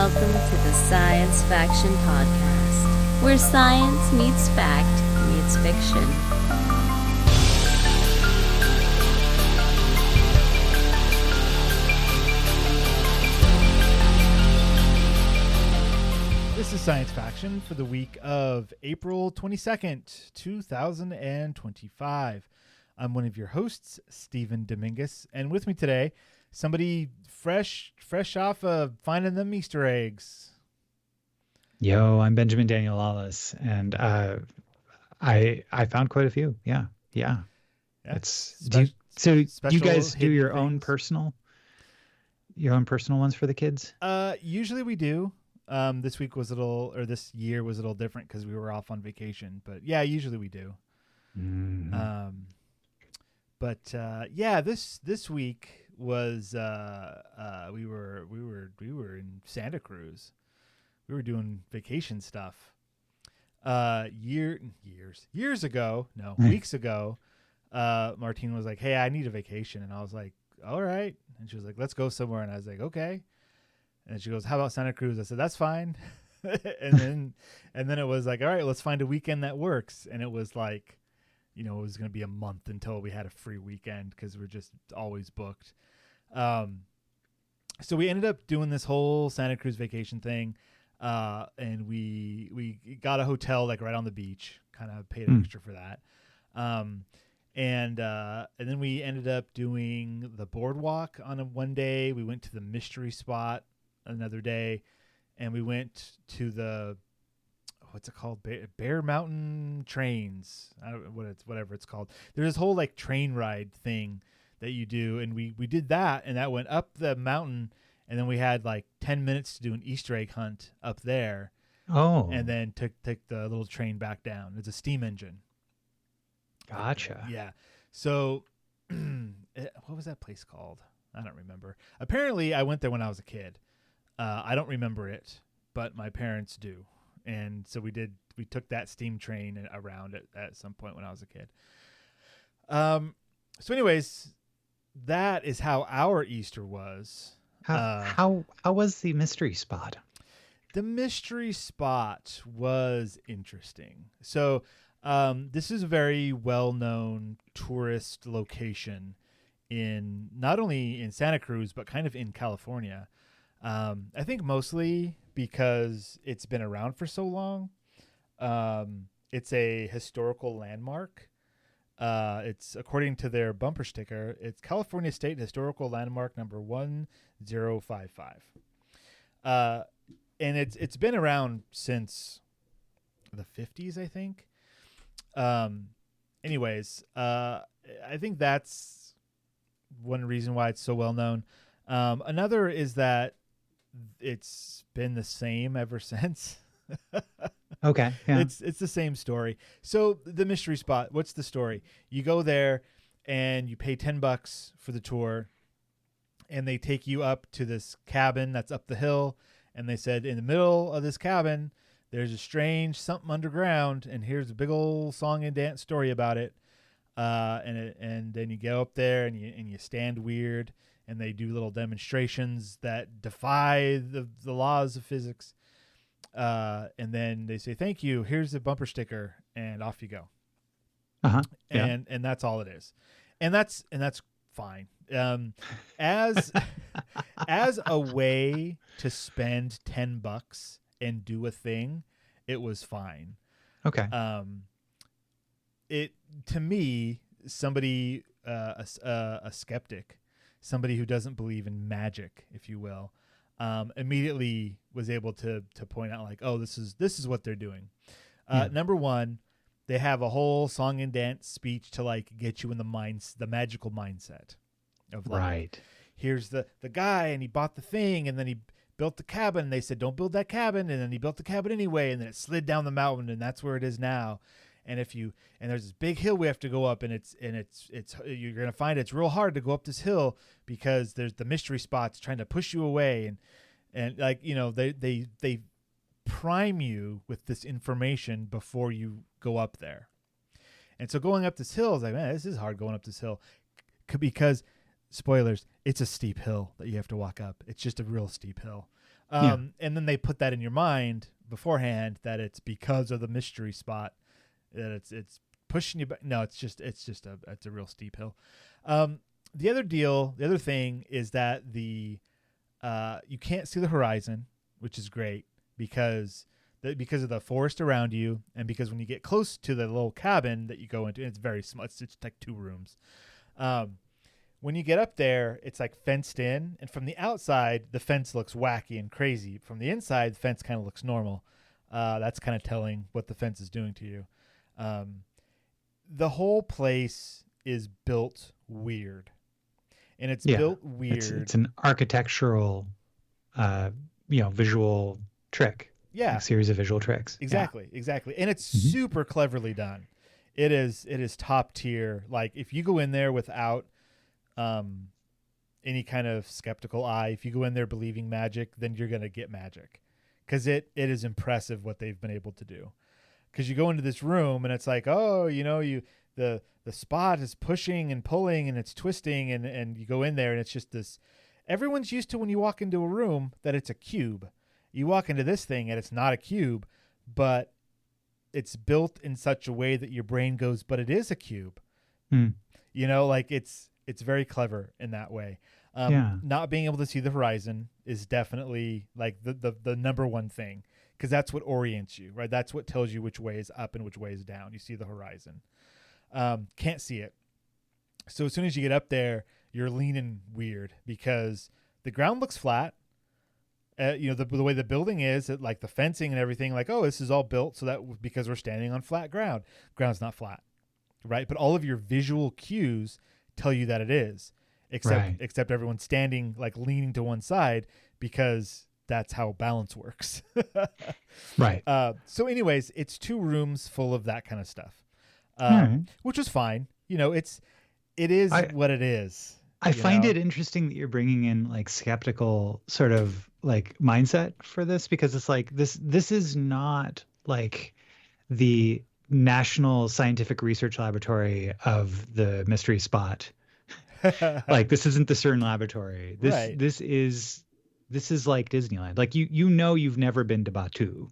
welcome to the Science Faction Podcast, where science meets fact meets fiction. This is Science Faction for the week of April 22nd, 2025. I'm one of your hosts, Stephen Dominguez, and with me today, somebody fresh off of finding them Easter eggs. Yo, I'm Benjamin Daniel Lawless, and I found quite a few. Yeah. It's do you guys do your own personal ones for the kids? Usually we do. This year was a little different because we were off on vacation, but yeah, usually we do. Mm-hmm. This week was we were in Santa Cruz. We were doing vacation stuff. Weeks ago, Martine was like, "Hey, I need a vacation," and I was like, "All right," and she was like, "Let's go somewhere," and I was like, "Okay." And she goes, "How about Santa Cruz?" I said, "That's fine." and then it was like, "All right, let's find a weekend that works." And it was like, it was going to be a month until we had a free weekend because we're just always booked. So we ended up doing this whole Santa Cruz vacation thing. And we got a hotel like right on the beach, kind of paid extra for that. And then we ended up doing the boardwalk on one day. We went to the mystery spot another day, and we went to the, what's it called? Bear Mountain Trains. I don't know whatever it's called. There's this whole like train ride thing that you do. And we did that, and that went up the mountain. And then we had like 10 minutes to do an Easter egg hunt up there. Oh. And then took the little train back down. It's a steam engine. Gotcha. Yeah. So what was that place called? I don't remember. Apparently I went there when I was a kid. I don't remember it, but my parents do. And so we took that steam train around at some point when I was a kid. So anyways, that is how our Easter was. How was the mystery spot? The mystery spot was interesting. So this is a very well-known tourist location in not only in Santa Cruz, but kind of in California. I think mostly because it's been around for so long. It's a historical landmark. It's, according to their bumper sticker, it's California State Historical Landmark number 1055. And it's been around since the 50s, I think. Anyways, I think that's one reason why it's so well known. Another is that it's been the same ever since. Okay. Yeah. It's the same story. So the mystery spot, what's the story? You go there and you pay $10 for the tour, and they take you up to this cabin that's up the hill. And they said, in the middle of this cabin, there's a strange something underground, and here's a big old song and dance story about it. And then you go up there and you stand weird, and they do little demonstrations that defy the laws of physics. And then they say, "Thank you. Here's a bumper sticker," and off you go. Yeah. And that's all it is. And that's fine. As a way to spend $10 and do a thing, it was fine. Okay. It, to me, somebody, a skeptic, somebody who doesn't believe in magic, if you will, immediately was able to point out like, oh, this is what they're doing. Number one, they have a whole song and dance speech to like get you in the magical mindset of like, right. Here's the guy, and he bought the thing, and then he built the cabin. And they said, "Don't build that cabin," and then he built the cabin anyway, and then it slid down the mountain, and that's where it is now. And there's this big hill we have to go up, and it's you're gonna find it's real hard to go up this hill because there's the mystery spots trying to push you away, and like they prime you with this information before you go up there. And so going up this hill is like, man, this is hard going up this hill because, spoilers, it's a steep hill that you have to walk up. It's just a real steep hill. And then they put that in your mind beforehand that it's because of the mystery spot that it's pushing you back. No, it's a real steep hill. The other thing is that you can't see the horizon, which is great because of the forest around you, and because when you get close to the little cabin that you go into, and it's very small, it's like 2 rooms. When you get up there, it's like fenced in, and from the outside, the fence looks wacky and crazy. From the inside, the fence kind of looks normal. That's kind of telling what the fence is doing to you. The whole place is built weird, and it's built weird. It's an architectural, visual trick. Yeah, a series of visual tricks. Exactly, and it's super cleverly done. It is top tier. Like if you go in there without any kind of skeptical eye, if you go in there believing magic, then you're gonna get magic, because it is impressive what they've been able to do. Because you go into this room and it's like, oh, the spot is pushing and pulling and it's twisting, and you go in there and it's just this. Everyone's used to when you walk into a room that it's a cube. You walk into this thing and it's not a cube, but it's built in such a way that your brain goes, but it is a cube. Like it's very clever in that way. Not being able to see the horizon is definitely like the number one thing, because that's what orients you, right? That's what tells you which way is up and which way is down. You see the horizon. Can't see it. So as soon as you get up there, you're leaning weird because the ground looks flat. The way the building is, like the fencing and everything, like, oh, this is all built so that because we're standing on flat ground. Ground's not flat, right? But all of your visual cues tell you that it is, except everyone's standing like leaning to one side because that's how balance works. Right. So anyways, it's 2 rooms full of that kind of stuff, which was fine. It is what it is. I find it interesting that you're bringing in like skeptical sort of like mindset for this, because it's like this is not like the National Scientific Research Laboratory of the mystery spot. Like this isn't the CERN laboratory. This is like Disneyland. Like you've never been to Batu,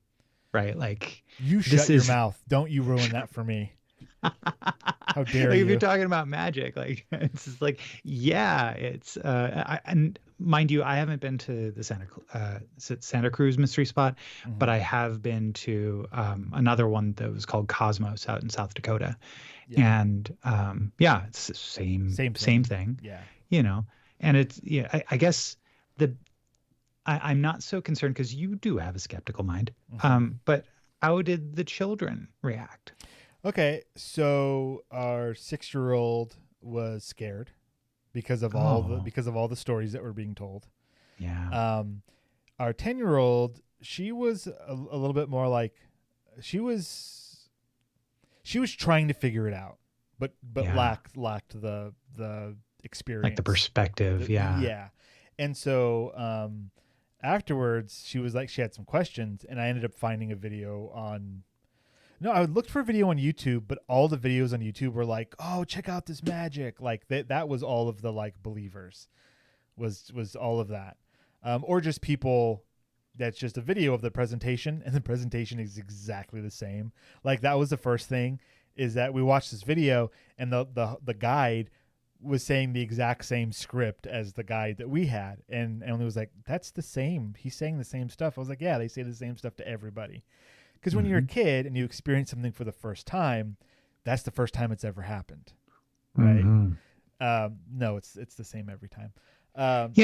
right? Like you shut your mouth. Don't you ruin that for me. How dare you? If you're talking about magic, like it's just like, it's and mind you, I haven't been to the Santa Cruz mystery spot, but I have been to another one that was called Cosmos out in South Dakota, and it's the same thing. And it's I guess I'm not so concerned because you do have a skeptical mind, but how did the children react? Okay, so our 6-year-old was scared because of all the stories that were being told. Yeah. Our 10-year-old, she was a little bit more like she was trying to figure it out, but lacked the experience, like the perspective. Yeah. And so afterwards, she was like, she had some questions, and I ended up finding a video on. No, I looked for a video on YouTube, but all the videos on YouTube were like, "Oh, check out this magic!" Like that was all of the like believers, was all of that, or just people. That's just a video of the presentation, and the presentation is exactly the same. Like that was the first thing, is that we watched this video, and the guide was saying the exact same script as the guide that we had, and Emily was like, "That's the same. He's saying the same stuff." I was like, "Yeah, they say the same stuff to everybody." Because when you're a kid and you experience something for the first time, that's the first time it's ever happened, right? No, it's the same every time. And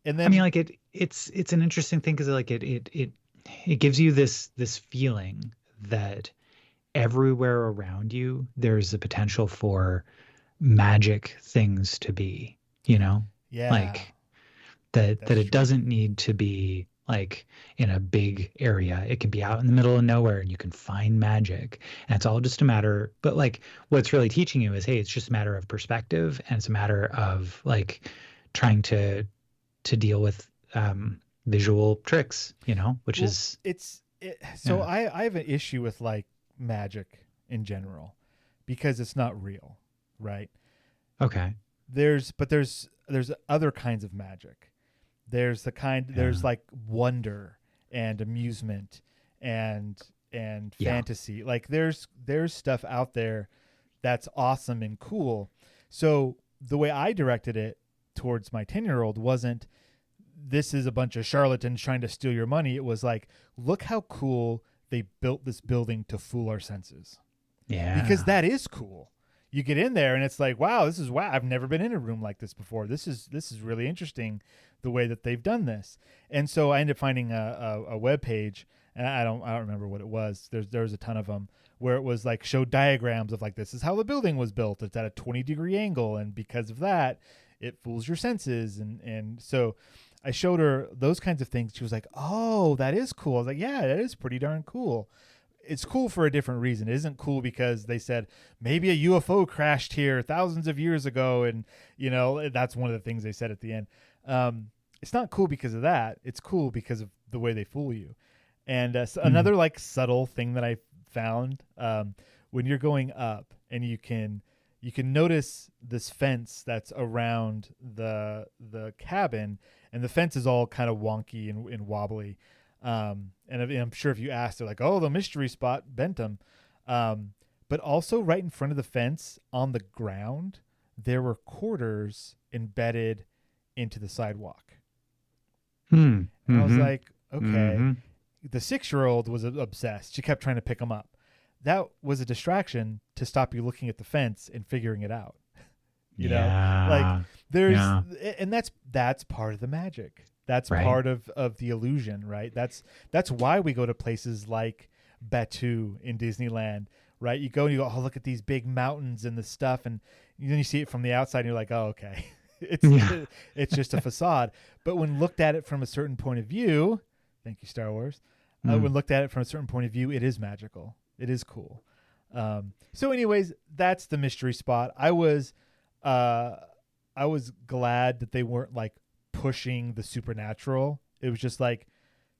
then I mean, like it's an interesting thing because like it gives you this feeling that everywhere around you there's the potential for magic things to be, like that it doesn't need to be like in a big area. It can be out in the middle of nowhere and you can find magic, and it's all just a matter, but like what's really teaching you is, hey, it's just a matter of perspective, and it's a matter of like trying to deal with visual tricks, which is so I have an issue with like magic in general because it's not real, right? Okay. There's other kinds of magic. There's there's like wonder and amusement and fantasy. Like there's stuff out there that's awesome and cool. So the way I directed it towards my 10-year-old wasn't, this is a bunch of charlatans trying to steal your money. It was like, look how cool they built this building to fool our senses. Yeah. Because that is cool. You get in there and it's like, wow, I've never been in a room like this before. This is really interesting, the way that they've done this. And so I ended up finding a web page, and I don't remember what it was. There was a ton of them where it was like, showed diagrams of like, this is how the building was built. It's at a 20-degree angle, and because of that, it fools your senses. And so I showed her those kinds of things. She was like, oh, that is cool. I was like, yeah, that is pretty darn cool. It's cool for a different reason. It isn't cool because they said maybe a UFO crashed here thousands of years ago. And, that's one of the things they said at the end. It's not cool because of that. It's cool because of the way they fool you. And another like subtle thing that I found, when you're going up, and you can notice this fence that's around the cabin, and the fence is all kind of wonky and wobbly. And I'm sure if you ask, they're like, oh, the mystery spot bent them. But also right in front of the fence on the ground, there were quarters embedded into the sidewalk. And I was like, okay. The 6-year-old was obsessed. She kept trying to pick them up. That was a distraction to stop you looking at the fence and figuring it out. You know, like there's, and that's part of the magic. That's part of the illusion, right? That's why we go to places like Batu in Disneyland, right? You go and you go, oh, look at these big mountains and the stuff. And then you see it from the outside and you're like, oh, okay. It's just a facade. But when looked at it from a certain point of view, thank you, Star Wars. When looked at it from a certain point of view, it is magical. It is cool. So anyways, that's the mystery spot. I was glad that they weren't like pushing the supernatural. It was just like,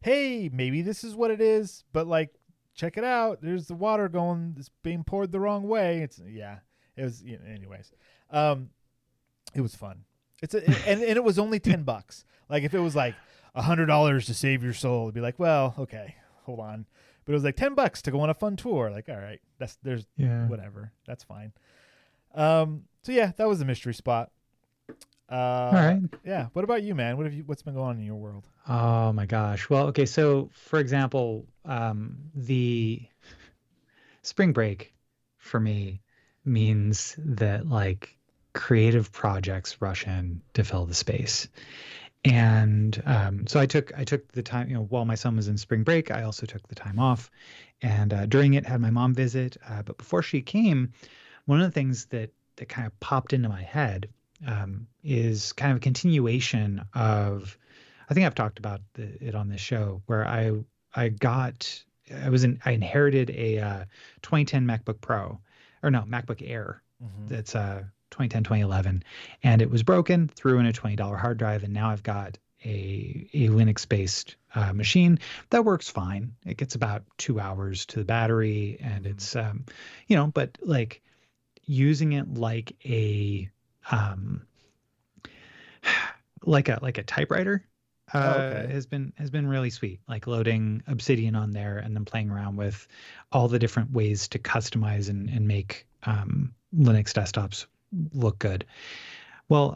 hey, maybe this is what it is, but like, check it out. There's the water going, it's being poured the wrong way. It was, anyways. It was fun. And it was only $10. Like if it was like $100 to save your soul, it'd be like, well, okay, hold on. But it was like $10 to go on a fun tour. Like, all right, whatever. That's fine. So yeah, that was a mystery spot. All right. Yeah. What about you, man? What's been going on in your world? Oh my gosh. Well, okay. So for example, the spring break for me means that like creative projects rush in to fill the space. And so I took the time, while my son was in spring break, I also took the time off, and during it had my mom visit. But before she came, one of the things that kind of popped into my head is kind of a continuation of, I think I've talked about it on this show, where I inherited a 2010 MacBook Air. That's 2010, 2011, and it was broken, threw in a $20 hard drive, and now I've got a Linux-based machine that works fine. It gets about 2 hours to the battery, and it's but like using it like a typewriter has been really sweet. Like loading Obsidian on there and then playing around with all the different ways to customize and make Linux desktops look good. Well,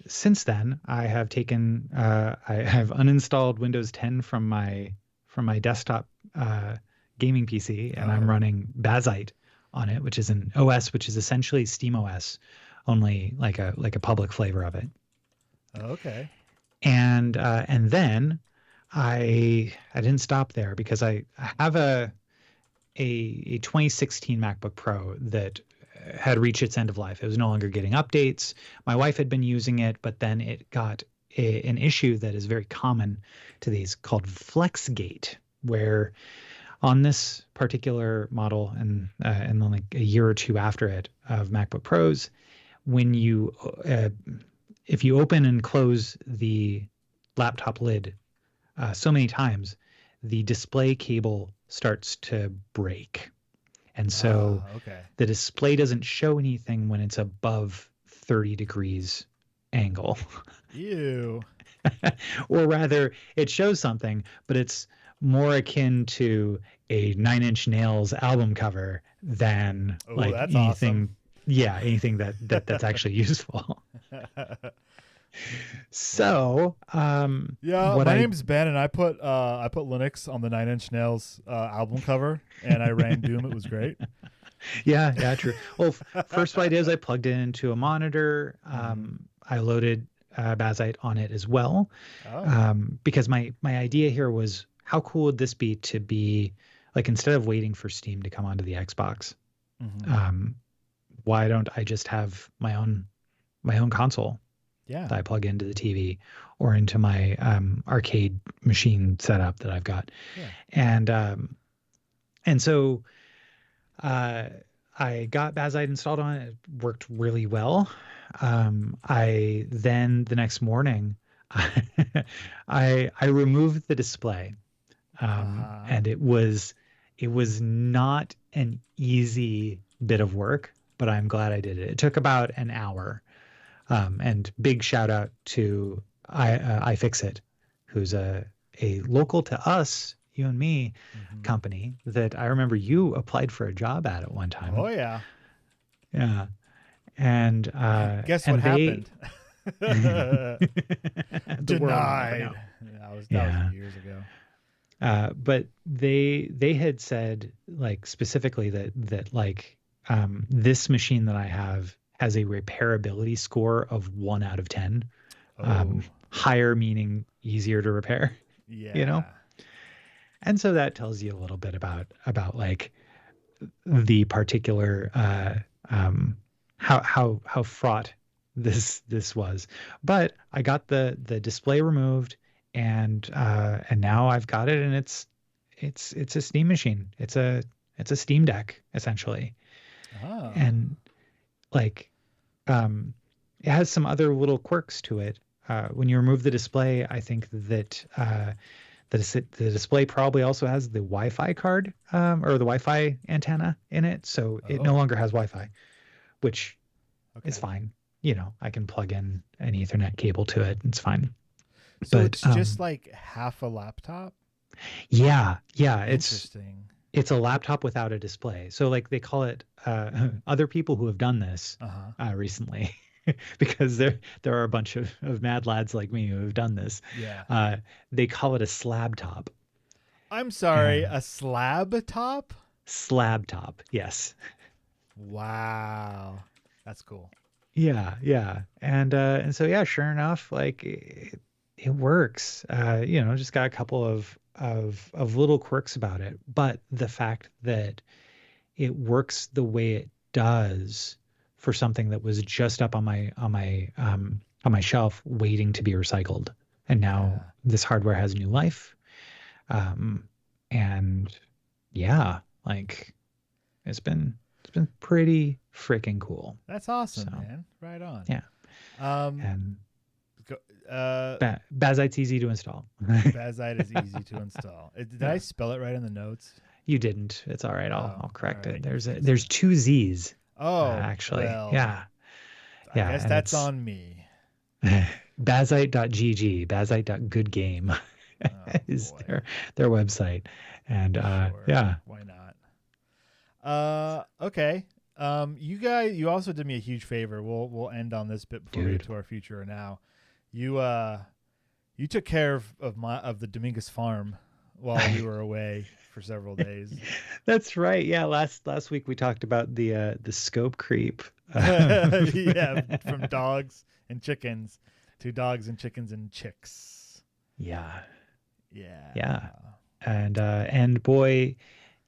since then I have uninstalled Windows 10 from my desktop gaming PC, and I'm running Bazite on it, which is an OS which is essentially SteamOS, only like a public flavor of it. Okay. And then I didn't stop there, because I have a 2016 MacBook Pro that had reached its end of life. It was no longer getting updates. My wife had been using it, but then it got an issue that is very common to these called FlexGate, where on this particular model and then like a year or two after it of MacBook Pros, when you if you open and close the laptop lid so many times, the display cable starts to break. And so the display doesn't show anything when it's above 30 degrees angle. Ew. Or rather, it shows something, but it's more akin to a Nine Inch Nails album cover than like that's anything. Awesome. Yeah, anything that's actually useful. So, my name's Ben, and I put Linux on the Nine Inch Nails album cover, and I ran Doom. It was great. Yeah, true. Well, first what I did is I plugged it into a monitor. I loaded Bazite on it as well, because my idea here was, how cool would this be to be like, instead of waiting for Steam to come onto the Xbox, why don't I just have my own console that I plug into the TV or into my arcade machine setup that I've got. And so I got Bazite installed on it. It worked really well. I then the next morning I removed the display, and it was not an easy bit of work, but I'm glad I did it. It took about an hour. And big shout out to iFixit, who's a local to us, you and me, company that I remember you applied for a job at one time. Oh yeah. Yeah. And guess what happened? Denied. That was years ago. But they had said, like, specifically that like this machine that I have has a repairability score of 1 out of 10. Higher meaning easier to repair. Yeah. You know? And so that tells you a little bit about like the particular how fraught this was. But I got the display removed, and now I've got it, and it's a Steam machine. It's a Steam Deck essentially. And like it has some other little quirks to it. When you remove the display, I think that the display probably also has the Wi-Fi card or the Wi-Fi antenna in it, so it no longer has Wi-Fi, which is fine. You know, I can plug in an Ethernet cable to it. It's fine. So it's just like half a laptop? Yeah. Interesting. It's a laptop without a display. So like they call it, other people who have done this recently, because there are a bunch of mad lads like me who have done this. Yeah. They call it a slab top. I'm sorry, a slab top? Slab top, yes. Wow. That's cool. Yeah. And so, yeah, sure enough, like it works. Just got a couple of little quirks about it, but the fact that it works the way it does for something that was just up on my shelf waiting to be recycled, and now this hardware has new life. And yeah, like it's been pretty freaking cool. That's awesome, man. Right on. Yeah. And Bazite's easy to install. Bazite is easy to install. Did I spell it right in the notes? You didn't. It's all right. I'll correct it. There's 2 Z's. Oh, actually, well, yeah. I guess that's on me. Bazite.gg, Bazite.goodgame is their website, and yeah. Why not? Okay. You also did me a huge favor. We'll end on this bit before we get to our future now. You took care of the Dominguez farm while we were away for several days. That's right. Yeah, last week we talked about the scope creep. Yeah, from dogs and chickens to dogs and chickens and chicks. Yeah. And boy,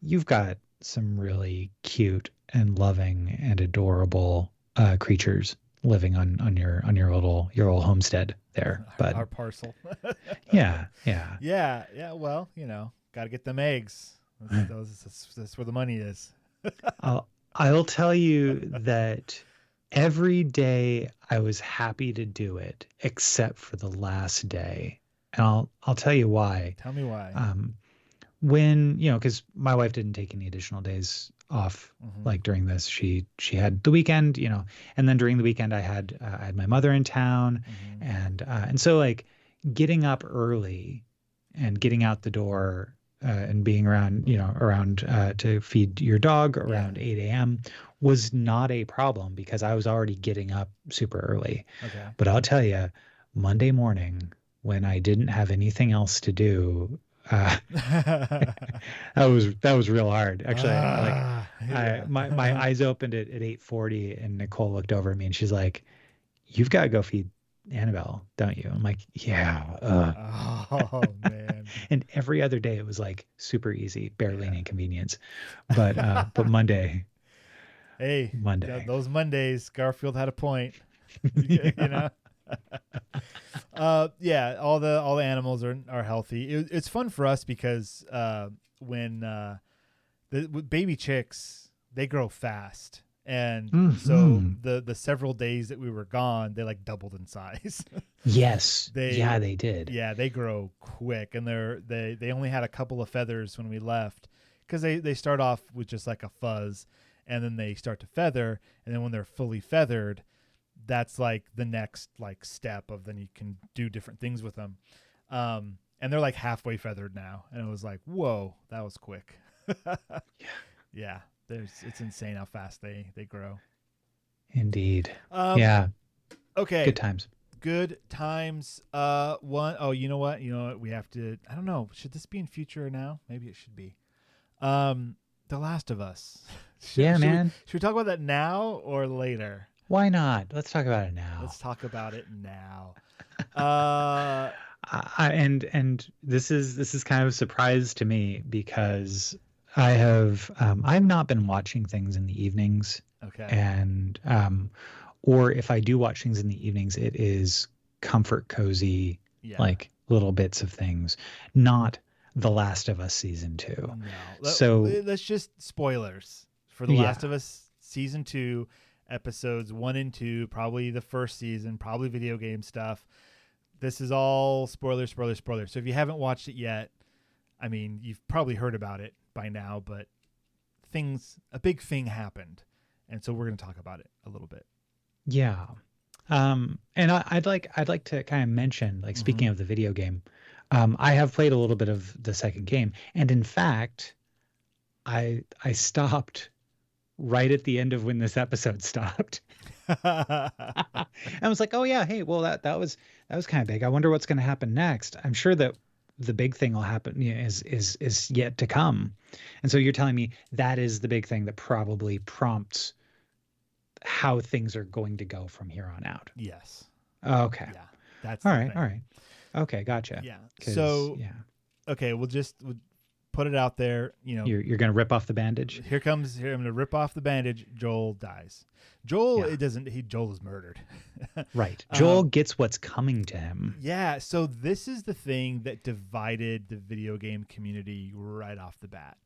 you've got some really cute and loving and adorable creatures living on your little homestead there. But our parcel. Yeah. Well, got to get them eggs. That's where the money is. I'll tell you that every day I was happy to do it, except for the last day, and I'll tell you why. Tell me why. When because my wife didn't take any additional days off. Like during this, she had the weekend, and then during the weekend I had my mother in town, and so like getting up early and getting out the door and being around to feed your dog around 8 a.m. was not a problem because I was already getting up super early. Okay. But I'll tell you, Monday morning when I didn't have anything else to do, that was real hard. Actually, my eyes opened at 8:40 and Nicole looked over at me and she's like, "You've got to go feed Annabelle, don't you?" I'm like, "Yeah." Oh man. And every other day it was like super easy, barely an inconvenience. But Monday. Hey, Monday. Those Mondays, Garfield had a point. You know. All the animals are healthy. It's fun for us because when the baby chicks, they grow fast. And so the several days that we were gone, they like doubled in size. Yes. They did. Yeah, they grow quick, and they only had a couple of feathers when we left because they start off with just like a fuzz, and then they start to feather, and then when they're fully feathered, that's like the next like step of then you can do different things with them. And they're like halfway feathered now, and it was like, whoa, that was quick. Yeah. It's insane how fast they grow. Indeed. Okay. Good times. You know what? We have to, I don't know. Should this be in future or now? Maybe it should be. The Last of Us. Should we talk about that now or later? Why not? Let's talk about it now. Let's talk about it now. And this is kind of a surprise to me because I've not been watching things in the evenings. Okay. And or if I do watch things in the evenings, it is comfort cozy, like little bits of things, not The Last of Us season 2. No. So let's just spoilers for The Last of Us season 2, episodes 1 and 2, probably the first season, probably video game stuff. This is all spoilers. So if you haven't watched it yet, I mean, you've probably heard about it by now, but a big thing happened, and so we're going to talk about it a little bit. Yeah. And I'd like to kind of mention, like, speaking of the video game, I have played a little bit of the second game, and in fact, I stopped right at the end of when this episode stopped. I was like, oh yeah, hey, well that was kind of big. I wonder what's going to happen next. I'm sure that the big thing will happen is yet to come. And so you're telling me that is the big thing that probably prompts how things are going to go from here on out. Yes. Okay. Yeah. That's all right. Okay. Gotcha. Yeah. So, okay. We'll put it out there. You're going to rip off the bandage. I'm going to rip off the bandage. Joel dies. Joel is murdered. Right. Joel gets what's coming to him. Yeah. So this is the thing that divided the video game community right off the bat,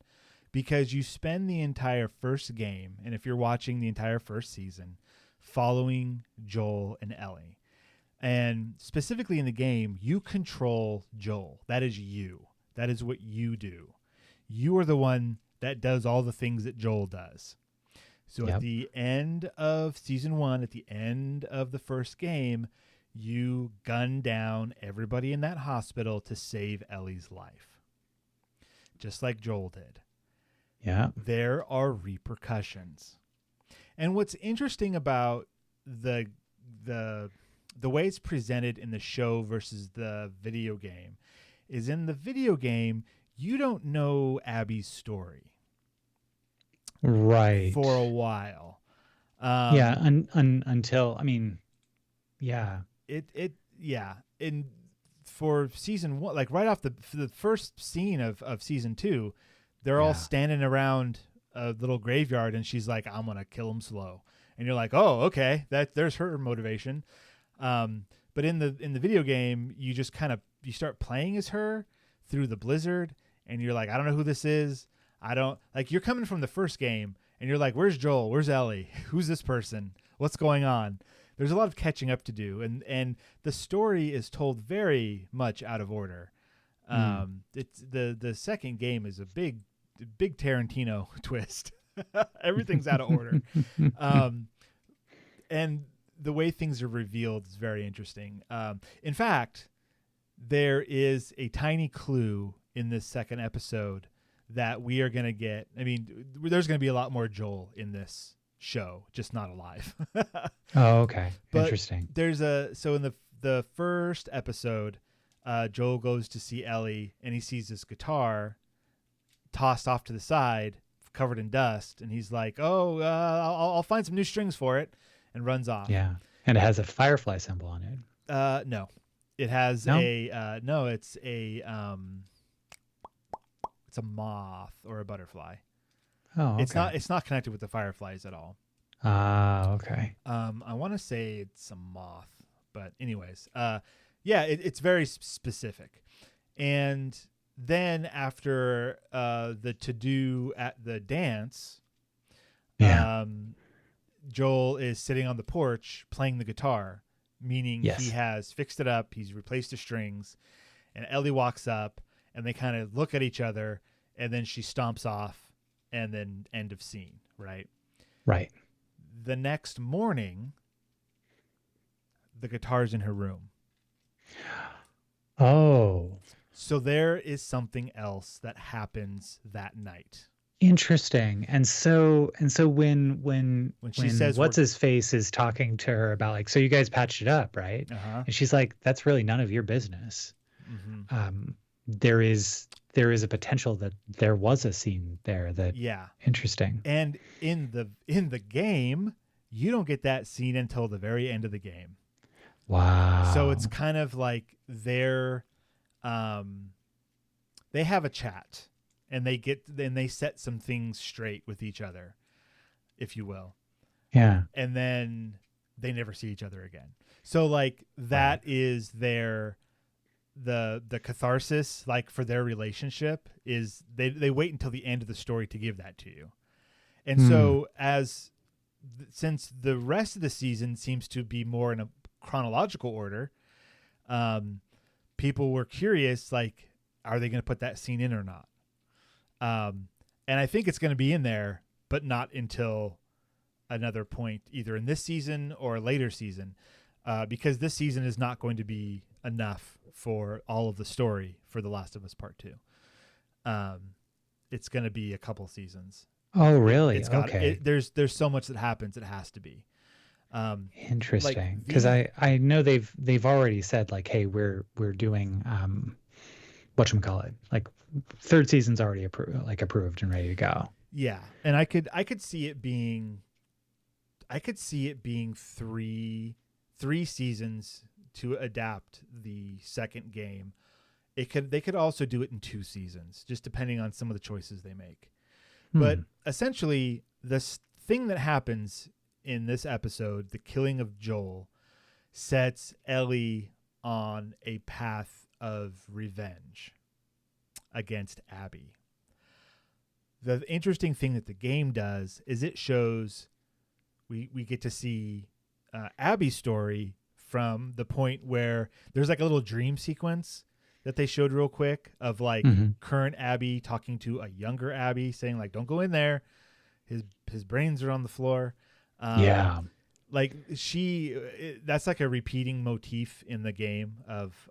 because you spend the entire first game, and if you're watching the entire first season, following Joel and Ellie. And specifically in the game, you control Joel. That is you. That is what you do. You are the one that does all the things that Joel does. So at the end of season 1, at the end of the first game, you gun down everybody in that hospital to save Ellie's life. Just like Joel did. Yeah. There are repercussions. And what's interesting about the way it's presented in the show versus the video game is in the video game, you don't know Abby's story. Right. For a while. Until, I mean, yeah. And for season 1, like right off the first scene of season 2, they're all standing around a little graveyard, and she's like, I'm going to kill him slow. And you're like, oh, okay, there's her motivation. But in the video game, you just you start playing as her through the blizzard, and you're like, I don't know who this is. You're coming from the first game, and you're like, where's Joel? Where's Ellie? Who's this person? What's going on? There's a lot of catching up to do, and the story is told very much out of order. It's the second game is a big Tarantino twist. Everything's out of order. And the way things are revealed is very interesting. In fact, there is a tiny clue in this second episode that we are going to get. I mean, there's going to be a lot more Joel in this show, just not alive. Oh, okay. But interesting. So in the first episode, Joel goes to see Ellie and he sees this guitar tossed off to the side, covered in dust, and he's like, "Oh, I'll find some new strings for it," and runs off. Yeah, and it has a firefly symbol on it. No, it has a no. It's a moth or a butterfly. Oh, okay. It's not connected with the fireflies at all. Okay. I want to say it's a moth, but anyways, yeah, it's very specific. And then after the to-do at the dance, Joel is sitting on the porch playing the guitar, meaning he has fixed it up, he's replaced the strings, and Ellie walks up, and they kind of look at each other, and then she stomps off, and then end of scene, right? Right. The next morning, the guitar's in her room. Oh. So there is something else that happens that night. Interesting. And so when she says what's his face is talking to her about like, so you guys patched it up, right? Uh-huh. And she's like, that's really none of your business. Mm-hmm. There is a potential that there was a scene there that interesting. And in the game, you don't get that scene until the very end of the game. Wow. So it's kind of like they have a chat and they set some things straight with each other, if you will. Yeah. And then they never see each other again. So like that is the catharsis, like for their relationship, is they wait until the end of the story to give that to you. And so since the rest of the season seems to be more in a chronological order, people were curious, like, are they going to put that scene in or not? And I think it's going to be in there, but not until another point, either in this season or a later season, because this season is not going to be enough for all of the story for The Last of Us Part 2. It's going to be a couple seasons. Oh, really? Okay. There's so much that happens. It has to be. Interesting. Because I know they've already said like, hey, we're doing whatchamacallit, like third season's already approved and ready to go. Yeah, and I could see it being three seasons to adapt the second game. They could also do it in 2 seasons, just depending on some of the choices they make. But essentially, this thing that happens in this episode, the killing of Joel, sets Ellie on a path of revenge against Abby. The interesting thing that the game does is it shows we get to see Abby's story from the point where there's like a little dream sequence that they showed real quick of like current Abby talking to a younger Abby, saying like, don't go in there. His brains are on the floor. Like that's like a repeating motif in the game of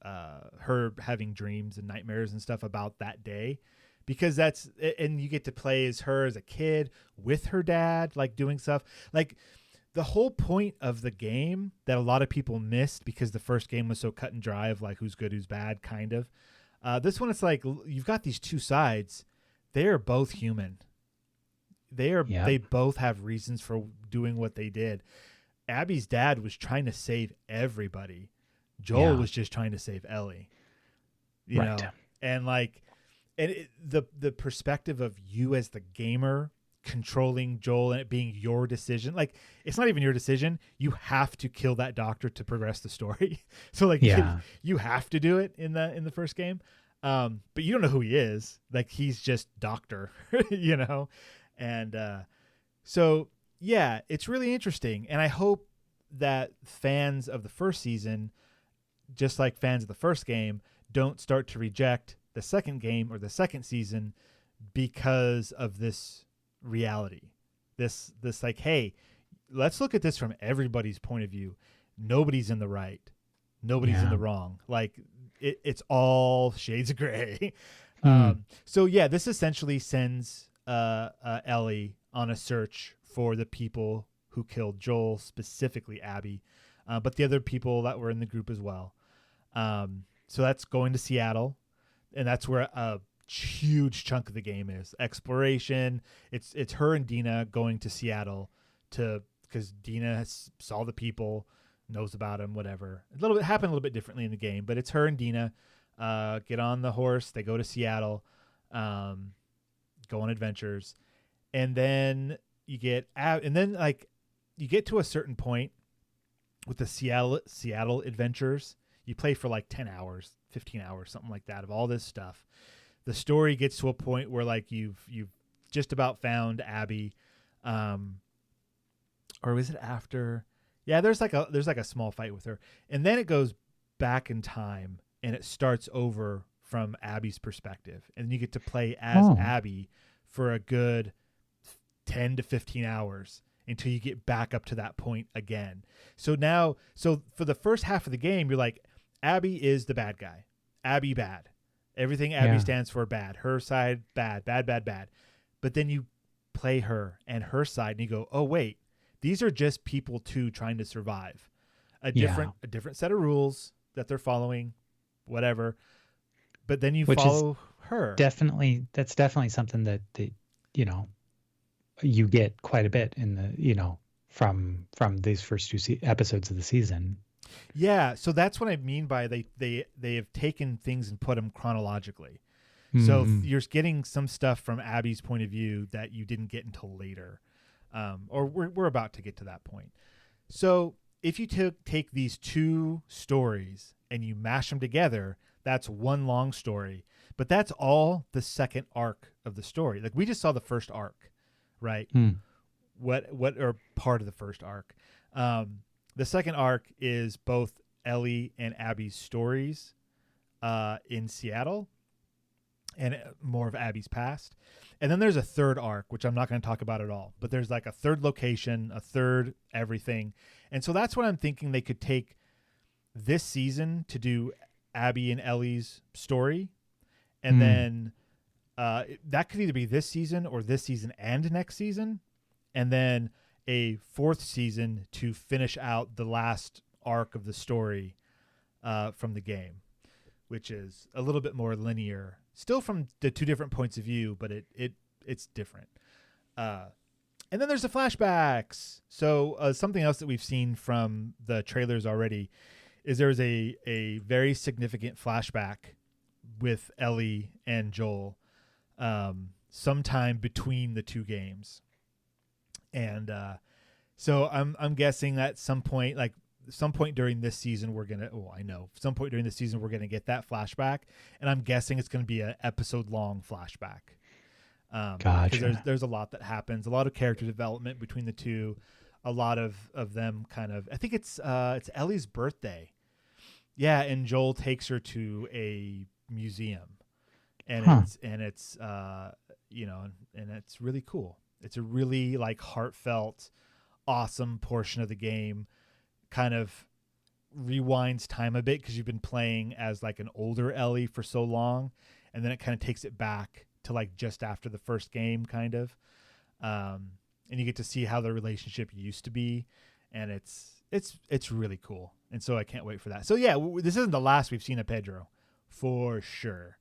her having dreams and nightmares and stuff about that day, because and you get to play as her as a kid with her dad, like doing stuff. Like the whole point of the game that a lot of people missed because the first game was so cut and dry of like who's good, who's bad, kind of. This one, it's like you've got these two sides. They are both human. They both have reasons for doing what they did. Abby's dad was trying to save everybody. Joel was just trying to save Ellie. You know, and like, the perspective of you as the gamer controlling Joel and it being your decision. Like, it's not even your decision. You have to kill that doctor to progress the story. So like, you have to do it in the first game. But you don't know who he is. Like, he's just doctor, you know? And so, yeah, it's really interesting. And I hope that fans of the first season, just like fans of the first game, don't start to reject the second game or the second season because of this reality. This like, hey, let's look at this from everybody's point of view. Nobody's in the right. Nobody's in the wrong. Like it's all shades of gray. So yeah, this essentially sends Ellie on a search for the people who killed Joel, specifically Abby, but the other people that were in the group as well. So that's going to Seattle, and that's where a huge chunk of the game is exploration. It's her and Dina going to Seattle because Dina saw the people, knows about them, whatever. Happened a little bit differently in the game, but it's her and Dina get on the horse. They go to Seattle, go on adventures, and then you get to a certain point with the Seattle adventures. You play for like 10 hours, 15 hours, something like that, of all this stuff. The story gets to a point where like you've just about found Abby, or is it after? Yeah, there's like a small fight with her, and then it goes back in time and it starts over from Abby's perspective, and you get to play as Abby for a good 10 to 15 hours until you get back up to that point again. So for the first half of the game, you're like, Abby is the bad guy. Abby bad. Everything Abby stands for bad. Her side bad. But then you play her and her side and you go, oh wait, these are just people too trying to survive. A different set of rules that they're following, whatever. But then you follow her. That's definitely something that you get quite a bit in the from these first two episodes of the season. Yeah, so that's what I mean by they have taken things and put them chronologically. So you're getting some stuff from Abby's point of view that you didn't get until later, or we're about to get to that point. So if you take these two stories and you mash them together, that's one long story. But that's all the second arc of the story. Like we just saw the first arc, right? What are part of the first arc? The second arc is both Ellie and Abby's stories in Seattle and more of Abby's past. And then there's a third arc, which I'm not going to talk about at all. But there's like a third location, a third everything. And so that's what I'm thinking they could take this season to do Abby and Ellie's story. And then that could either be this season or this season and next season. And then a fourth season to finish out the last arc of the story from the game, which is a little bit more linear, still from the two different points of view, but it's different. And then there's the flashbacks. So something else that we've seen from the trailers already is there's a very significant flashback with Ellie and Joel sometime between the two games. And so I'm guessing that some point during this season some point during this season we're gonna get that flashback, and I'm guessing it's gonna be an episode long flashback. Gotcha. Because there's a lot that happens, a lot of character development between the two, a lot of them kind of. I think it's Ellie's birthday, yeah, and Joel takes her to a museum, and it's really cool. It's a really like heartfelt, awesome portion of the game. Kind of rewinds time a bit because you've been playing as like an older Ellie for so long, and then it kind of takes it back to like just after the first game, kind of. And you get to see how the relationship used to be, and it's really cool. And so I can't wait for that. So yeah, this isn't the last we've seen of Pedro, for sure.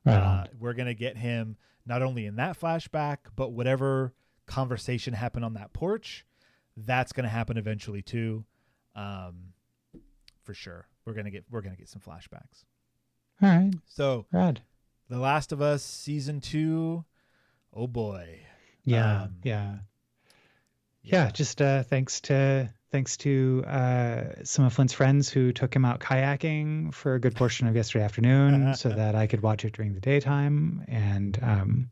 We're gonna get him not only in that flashback, but whatever conversation happened on that porch, that's going to happen eventually too. For sure. We're going to get some flashbacks. All right. So Rad. The Last of Us season 2. Oh boy. Yeah. Just thanks to some of Flint's friends who took him out kayaking for a good portion of yesterday afternoon so that I could watch it during the daytime. And,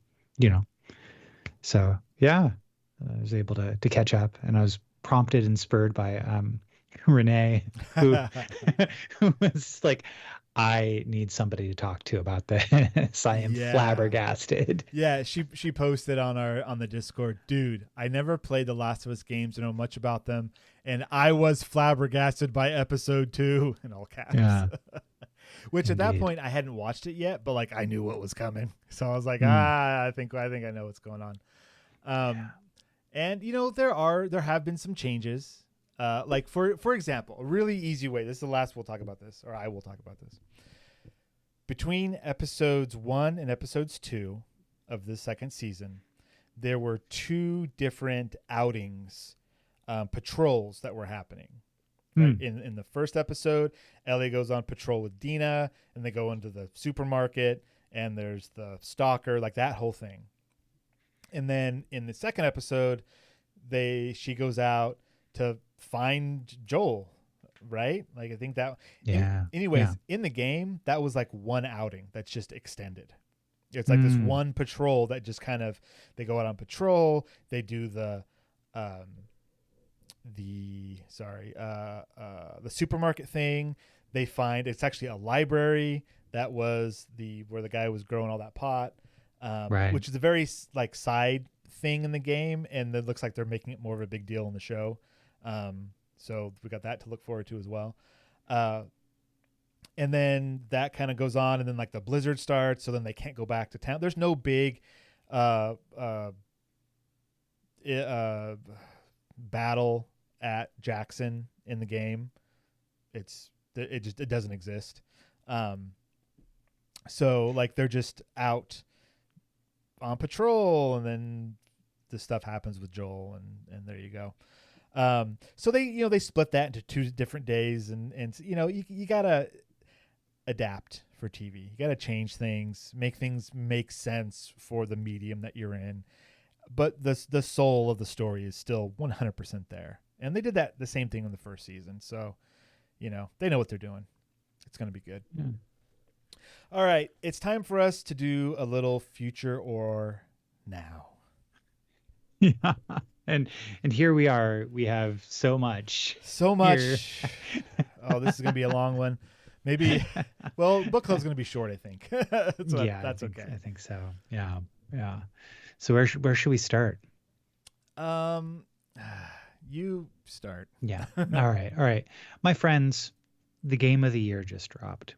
so yeah, I was able to catch up, and I was prompted and spurred by Renee, who was like, I need somebody to talk to about this. I am flabbergasted. Yeah, she posted on the Discord, dude, I never played the Last of Us games, I know much about them, and I was flabbergasted by episode 2 in all caps. Yeah. Which Indeed. At that point I hadn't watched it yet, but like I knew what was coming. So I was like, I think I know what's going on. And there have been some changes. Like for example, a really easy way. This is the last we'll talk about this, or I will talk about this. Between episodes 1 and episodes 2 of the second season, there were 2 different outings, patrols that were happening. Right? In the first episode, Ellie goes on patrol with Dina, and they go into the supermarket, and there's the stalker, like that whole thing. And then in the second episode, she goes out to find Joel, right? Like I think that. Yeah. In the game, that was like one outing that's just extended. It's like this one patrol that just kind of, they go out on patrol. They do the supermarket thing. They find it's actually a library that was where the guy was growing all that pot, right. Which is a very like side thing in the game, and it looks like they're making it more of a big deal in the show. So we got that to look forward to as well. And then that kind of goes on, and then like the blizzard starts, so then they can't go back to town. There's no big battle at Jackson in the game. It doesn't exist. So like they're just out on patrol, and then the stuff happens with Joel, and there you go. So they split that into 2 different days, and you gotta adapt for TV. You gotta change things, make things make sense for the medium that you're in. But the soul of the story is still 100% there. And they did the same thing in the first season. So, they know what they're doing. It's going to be good. Yeah. All right. It's time for us to do a little future or now. Yeah. And here we are. We have so much. Oh, this is going to be a long one. Maybe, book club's going to be short, I think. That's okay. I think so. Yeah. Yeah. So where should we start? You start. Yeah. All right. My friends, the game of the year just dropped.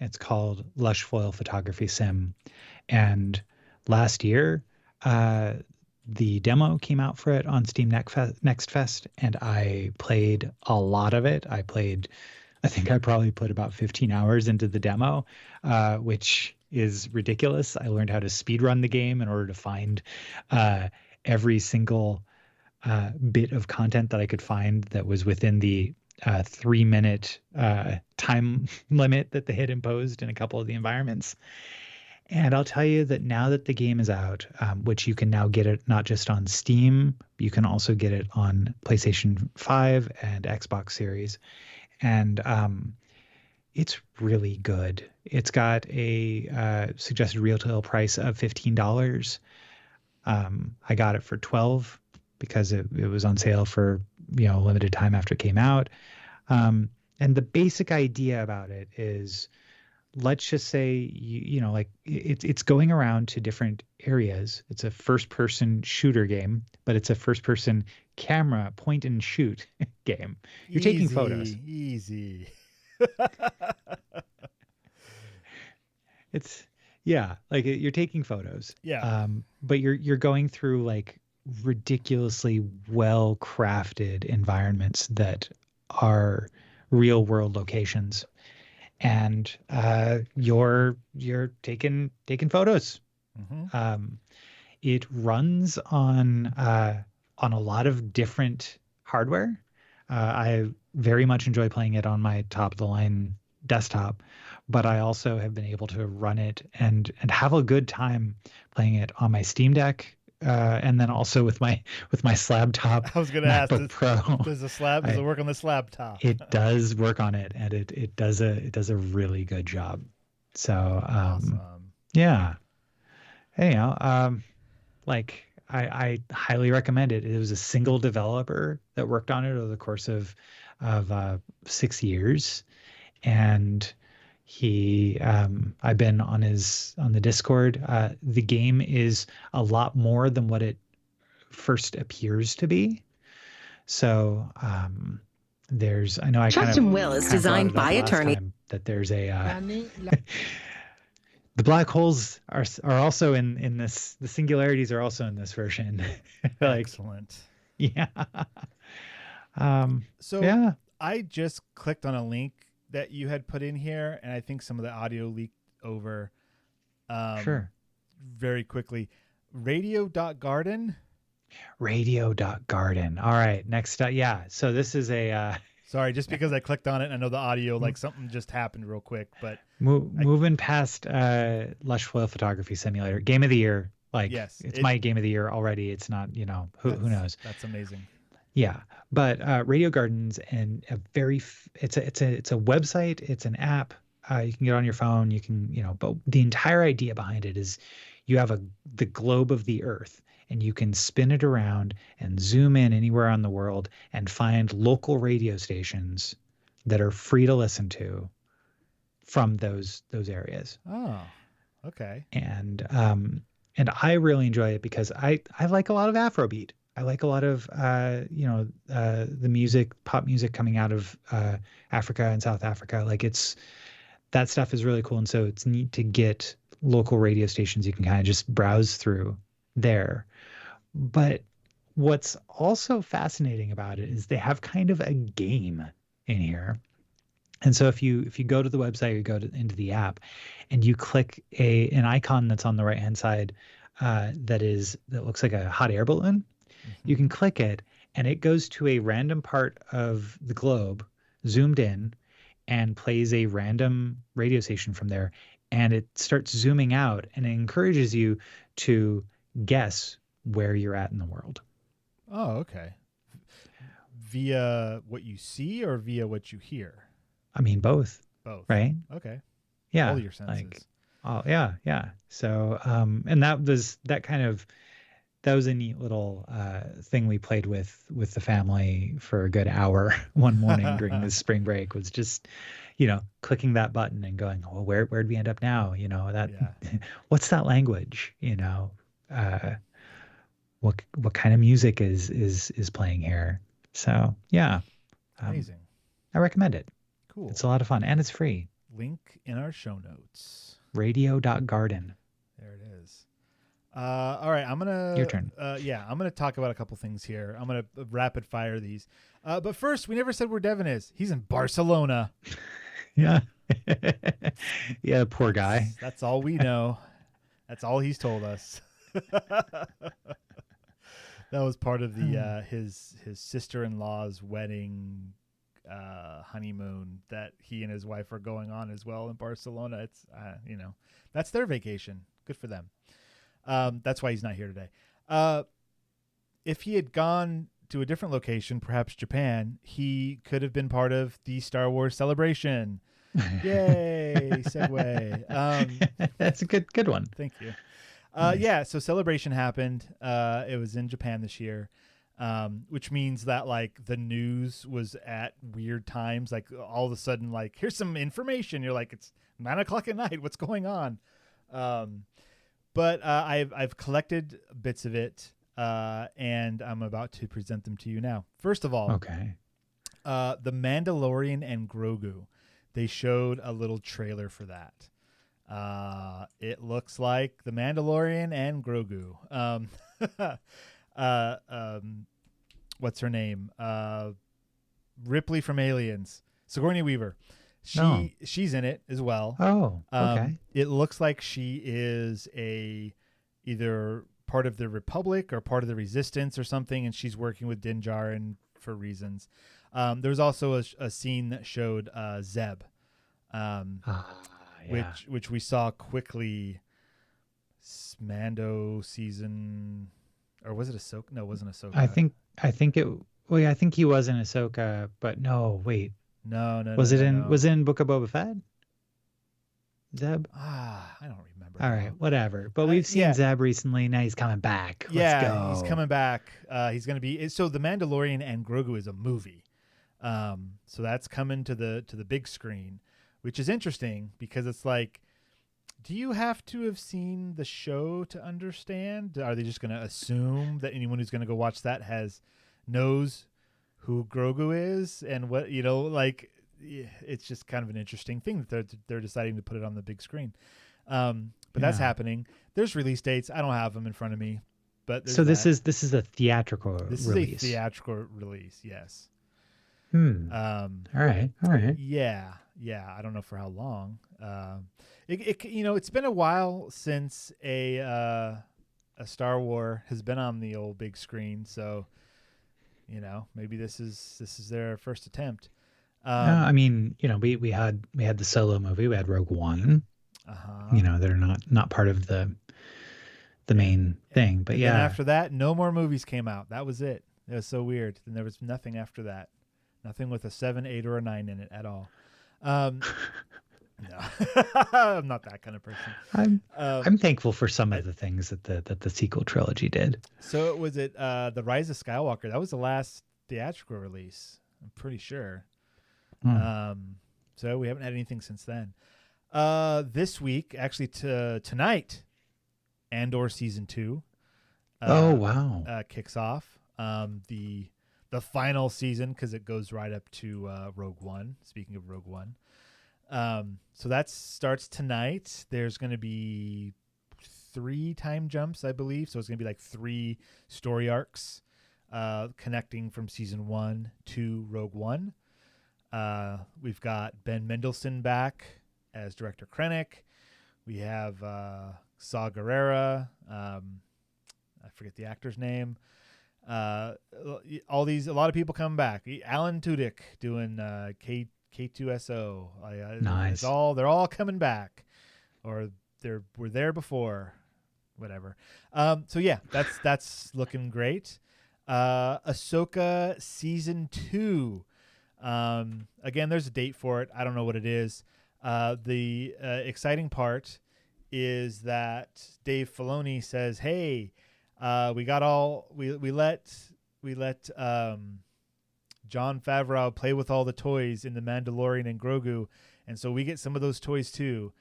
It's called Lush Foil Photography Sim. And last year, the demo came out for it on Steam Next Fest, and I played a lot of it. I think I probably put about 15 hours into the demo, which is ridiculous. I learned how to speedrun the game in order to find every single bit of content that I could find that was within the 3-minute time limit that they had imposed in a couple of the environments. And I'll tell you that now that the game is out, which you can now get it not just on Steam, you can also get it on PlayStation 5 and Xbox Series. And it's really good. It's got a suggested retail price of $15. I got it for $12 because it was on sale for limited time after it came out. And the basic idea about it is, let's just say it's going around to different areas. It's a first-person shooter game, but it's a first-person camera point and shoot game. You're taking photos. Easy. You're taking photos. Yeah. But you're going through like ridiculously well-crafted environments that are real-world locations, and you're taking photos. Mm-hmm. It runs on a lot of different hardware. I very much enjoy playing it on my top-of-the-line desktop, but I also have been able to run it and have a good time playing it on my Steam Deck, and then also with my slab top. I was going to ask, Pro. Does it work on the slab top? It does work on it, and it does a really good job. So awesome. Yeah. Anyhow, I highly recommend it. It was a single developer that worked on it over the course of 6 years, and I've been on the Discord. The game is a lot more than what it first appears to be. So I know I Trust and Will is designed by attorney. That there's a the black holes are also in this. The singularities are also in this version. Excellent. Yeah. So yeah. I just clicked on a link that you had put in here, and I think some of the audio leaked over. Sure. Very quickly. Radio.garden. Radio.garden. All right. Next up. Yeah. So this is a. Sorry, just because I clicked on it, I know the audio, like something just happened real quick, but. Moving past Lush Foil Photography Simulator. Game of the year. Like, yes, it's my game of the year already. It's not, who knows? That's amazing. Yeah. But Radio Gardens and it's a website. It's an app. You can get on your phone. You can, but the entire idea behind it is you have the globe of the earth, and you can spin it around and zoom in anywhere on the world and find local radio stations that are free to listen to from those areas. Oh, okay. And I really enjoy it because I like a lot of Afrobeat. I like a lot of the pop music coming out of Africa and South Africa. Like that stuff is really cool, and so it's neat to get local radio stations you can kind of just browse through there. But what's also fascinating about it is they have kind of a game in here. And so if you go to the website, you go into the app, and you click an icon that's on the right hand side that looks like a hot air balloon. Mm-hmm. You can click it, and it goes to a random part of the globe, zoomed in, and plays a random radio station from there. And it starts zooming out, and it encourages you to guess where you're at in the world. Oh, okay. Via what you see or via what you hear? I mean, both. Both. Right? Okay. Yeah. All your senses. Yeah. So, and that was a neat little thing we played with the family for a good hour one morning during the spring break, was just, clicking that button and going, well, where'd we end up now? What's that language? What kind of music is playing here? So yeah. Amazing. I recommend it. Cool. It's a lot of fun, and it's free. Link in our show notes. Radio.garden. There it is. All right, Your turn. I'm gonna talk about a couple things here. I'm gonna rapid fire these. But first, we never said where Devon is. He's in Barcelona. Yeah. Yeah, poor guy. That's all we know. That's all he's told us. That was part of the his sister-in-law's wedding honeymoon that he and his wife are going on as well in Barcelona. It's that's their vacation. Good for them. That's why he's not here today. If he had gone to a different location, perhaps Japan, he could have been part of the Star Wars celebration. Yay! Segue. That's a good one. Thank you. Nice. Yeah, so Celebration happened. It was in Japan this year, which means that like the news was at weird times. Like all of a sudden, like here's some information. You're like, it's 9:00 at night. What's going on? But I've collected bits of it, and I'm about to present them to you now. First of all, okay, The Mandalorian and Grogu. They showed a little trailer for that. It looks like The Mandalorian and Grogu. What's her name? Ripley from Aliens. Sigourney Weaver. She's in it as well. Oh, okay. It looks like she is either part of the Republic or part of the Resistance or something, and she's working with Din Djarin for reasons. There was also a scene that showed Zeb, which we saw quickly. Mando season, or was it Ahsoka? No, it wasn't Ahsoka. I think he was in Ahsoka, but no, wait. No. Was it in Book of Boba Fett? Zeb? I don't remember. All right, whatever. But we've seen Zeb recently. Now he's coming back. Let's go. He's coming back. He's going to be so. The Mandalorian and Grogu is a movie, so that's coming to the big screen. which is interesting because it's like, do you have to have seen the show to understand? Are they just going to assume that anyone who's going to go watch that knows who Grogu is and what, like, it's just kind of an interesting thing that they're deciding to put it on the big screen. But that's happening. There's release dates. I don't have them in front of me, but so this is a theatrical release. Is a theatrical release. Yes. All right. Yeah. I don't know for how long. It's been a while since a Star Wars has been on the old big screen, so maybe this is their first attempt. I mean, we had the Solo movie, we had Rogue One. They're not part of the main thing, but then after that, no more movies came out. That was it. It was so weird. And there was nothing after that. Nothing with a 7, 8, or a 9 in it at all. No, I'm not that kind of person. I'm thankful for some of the things that the sequel trilogy did. So was it The Rise of Skywalker? That was the last theatrical release, I'm pretty sure. So we haven't had anything since then. This week, actually, tonight, Andor season 2. Kicks off. The final season, because it goes right up to Rogue One. Speaking of Rogue One, so that starts tonight. There's going to be 3 time jumps, I believe. So it's going to be like 3 story arcs connecting from season 1 to Rogue One. We've got Ben Mendelsohn back as Director Krennic. We have Saw Gerrera. I forget the actor's name. A lot of people come back. Alan Tudyk doing K2SO. Nice. They're all coming back, or were there before, whatever. So yeah, that's looking great. Ahsoka season 2. Again, there's a date for it. I don't know what it is. The exciting part is that Dave Filoni says, "Hey, we let Jon Favreau play with all the toys in The Mandalorian and Grogu, and so we get some of those toys too."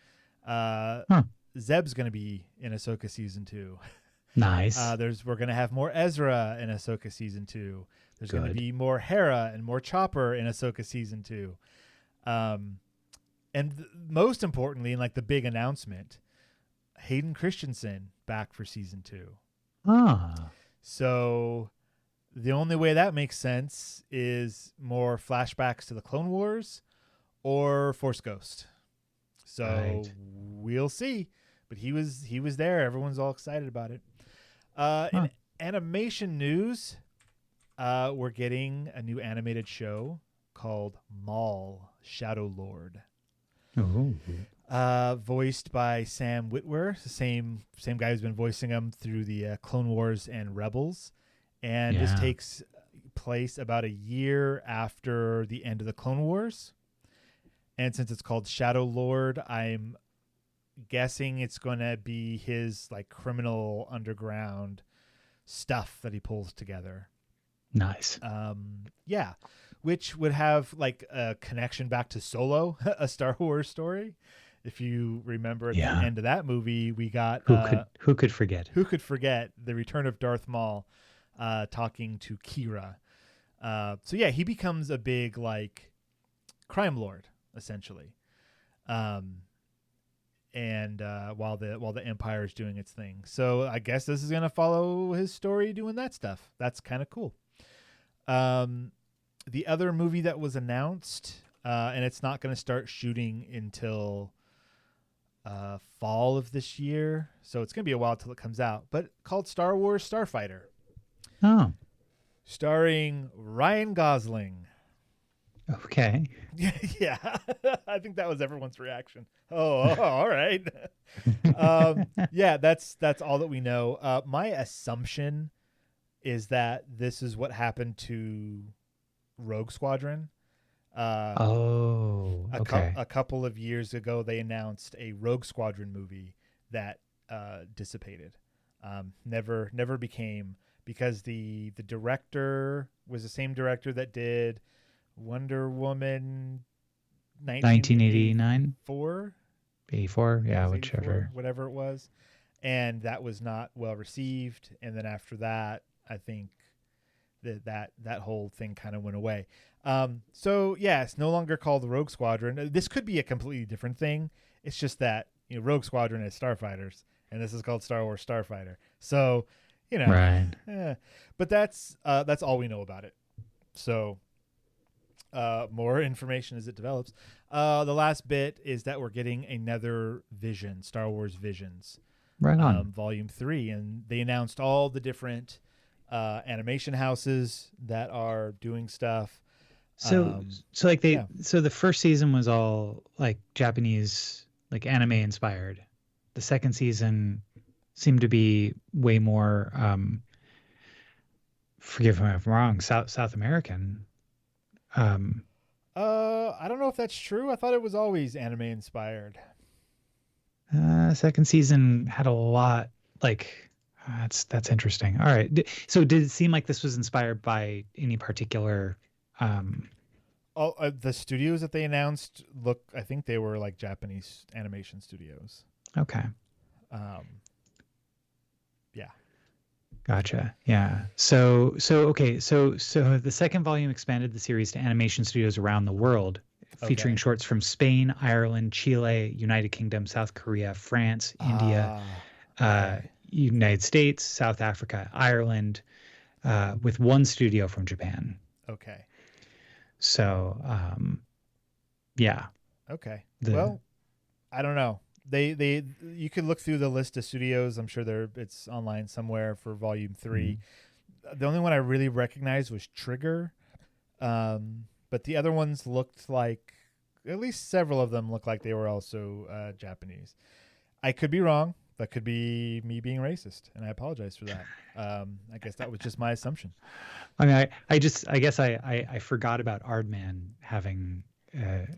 Zeb's going to be in Ahsoka season 2. Nice. We're going to have more Ezra in Ahsoka season 2. There's going to be more Hera and more Chopper in Ahsoka season 2. Most importantly, and like the big announcement, Hayden Christensen back for season 2. So the only way that makes sense is more flashbacks to the Clone Wars or Force Ghost. So we'll see. But he was there. Everyone's all excited about it. In animation news, we're getting a new animated show called Maul, Shadow Lord. Voiced by Sam Witwer, the same guy who's been voicing him through the Clone Wars and Rebels. And this takes place about a year after the end of the Clone Wars. And since it's called Shadow Lord, I'm guessing it's going to be his like criminal underground stuff that he pulls together. Nice. Which would have like a connection back to Solo, a Star Wars story. If you remember at the end of that movie, we got who could forget the return of Darth Maul talking to Kira. So yeah, he becomes a big like crime lord essentially. And while the Empire is doing its thing. So I guess this is going to follow his story doing that stuff. That's kind of cool. The other movie that was announced, and it's not going to start shooting until fall of this year. So it's going to be a while till it comes out, but called Star Wars Starfighter. Starring Ryan Gosling. Okay. Yeah. I think that was everyone's reaction. Oh, all right. Yeah, that's all that we know. My assumption is that this is what happened to Rogue Squadron. A couple of years ago, they announced a Rogue Squadron movie that dissipated. Never became, because the director was the same director that did Wonder Woman 1989, 84, 84, yeah, 84, whichever. whatever it was, and that was not well received. And then after that, I think that whole thing kind of went away. So yeah, it's no longer called the Rogue Squadron. This could be a completely different thing. It's just that Rogue Squadron is starfighters, and this is called Star Wars Starfighter. So Right. But that's all we know about it. So more information as it develops. The last bit is that we're getting another Vision, Star Wars Visions, Right on. Volume 3, and they announced all the different animation houses that are doing stuff. So the first season was all like Japanese, like anime inspired. The second season seemed to be way more, forgive me if I'm wrong, South American. I don't know if that's true. I thought it was always anime inspired. Second season had a lot, like, that's interesting. All right. So did it seem like this was inspired by any particular, the studios that they announced I think they were like Japanese animation studios. Okay. Yeah. Gotcha. Yeah. So the second volume expanded the series to animation studios around the world, featuring shorts from Spain, Ireland, Chile, United Kingdom, South Korea, France, India, United States, South Africa, Ireland, with one studio from Japan. Okay. So, yeah. Okay. Well, I don't know. You could look through the list of studios. I'm sure it's online somewhere for Volume 3. The only one I really recognized was Trigger, but the other ones looked like, at least several of them looked like they were also Japanese. I could be wrong. That could be me being racist, and I apologize for that. I guess that was just my assumption. I mean, I guess I forgot about Aardman having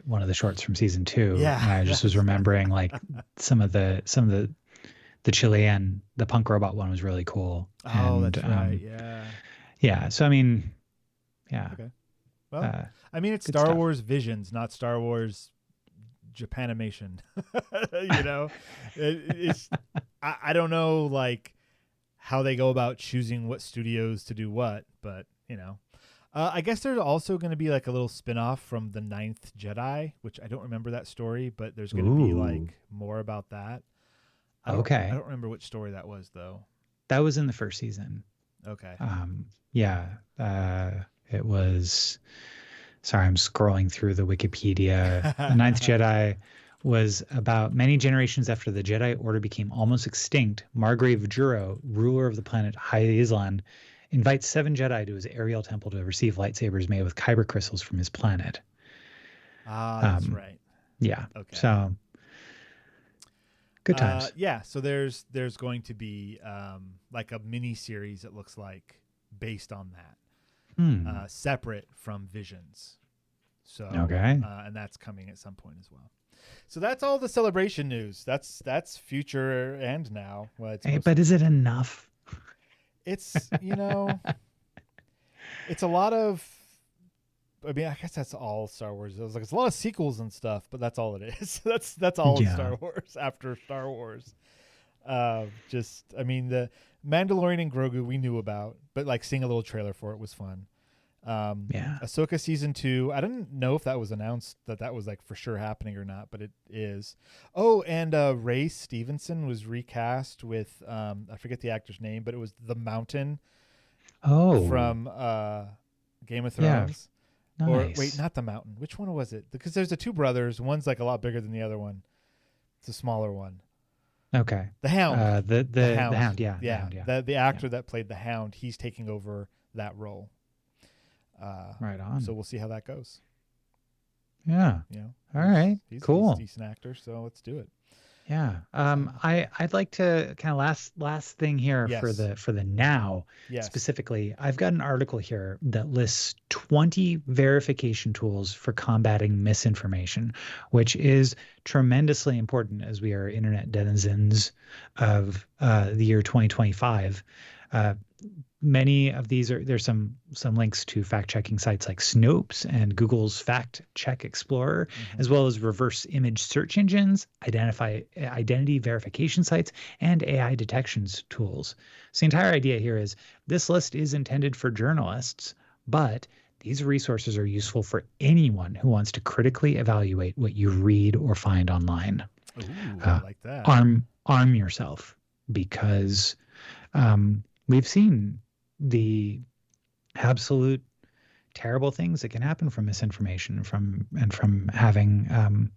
one of the shorts from season 2. Yeah, and I just was remembering like some of the Chilean, the punk robot one was really cool. Oh, that's right. Yeah. Yeah. So I mean, yeah. Okay. Well, I mean, it's Star Wars Visions, not Star Wars Japanimation. It's I don't know like how they go about choosing what studios to do what, but I guess there's also going to be like a little spin-off from the Ninth Jedi, which I don't remember that story, but there's going to be like more about that. I don't remember which story that was though. That was in the first season. Okay. It was. Sorry, I'm scrolling through the Wikipedia. The Ninth Jedi was about many generations after the Jedi Order became almost extinct. Margrave Juro, ruler of the planet Hyazlan, invites 7 Jedi to his Ariel temple to receive lightsabers made with kyber crystals from his planet. That's right. Yeah. Okay. So good times. Yeah. So there's going to be like a mini series, it looks like, based on that. Separate from Visions. So and that's coming at some point as well. So that's all the celebration news. That's future and now. Well, but is it enough? It's it's a lot of. I mean, I guess that's all Star Wars. It's a lot of sequels and stuff, but that's all it is. That's all Star Wars after Star Wars. The Mandalorian and Grogu we knew about, but like seeing a little trailer for it was fun. Ahsoka season 2. I didn't know if that was announced that was like for sure happening or not, but it is. Oh, and Ray Stevenson was recast with I forget the actor's name, but it was the Mountain. Oh, from Game of Thrones. Yeah. Nice. Or wait, not the Mountain. Which one was it? Because there's the 2 brothers. One's like a lot bigger than the other one. It's a smaller one. Okay. The Hound. The Hound. Yeah. Yeah. The Hound, The actor that played the Hound, he's taking over that role. Right on. So we'll see how that goes. Yeah. All right. Cool. He's a decent actor, so let's do it. Yeah. I'd like to kind of last thing here for the now. Yes. Specifically, I've got an article here that lists 20 verification tools for combating misinformation, which is tremendously important as we are internet denizens of the year 2025. many of these there's some links to fact checking sites like Snopes and Google's Fact Check Explorer, as well as reverse image search engines, identity verification sites, and AI detections tools. So the entire idea here is this list is intended for journalists, but these resources are useful for anyone who wants to critically evaluate what you read or find online. Ooh, I like that. Arm yourself, because we've seen the absolute terrible things that can happen from misinformation, from having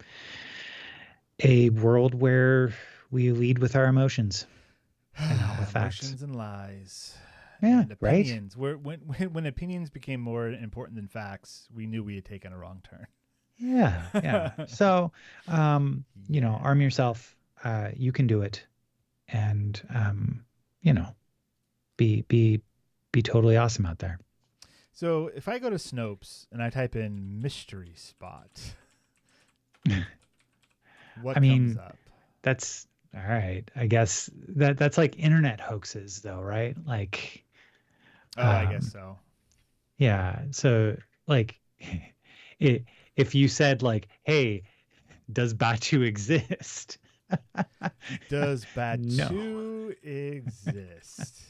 a world where we lead with our emotions and not with facts. Emotions and lies. Yeah, and opinions. Right. When opinions became more important than facts, we knew we had taken a wrong turn. Yeah. So, arm yourself. You can do it, and be totally awesome out there. So if I go to Snopes and I type in mystery spot, what comes up? That's all right. I guess that's like internet hoaxes, though, right? Like, I guess so. Yeah. So like, if you said like, "Hey, does Batu exist?" Does Batu exist?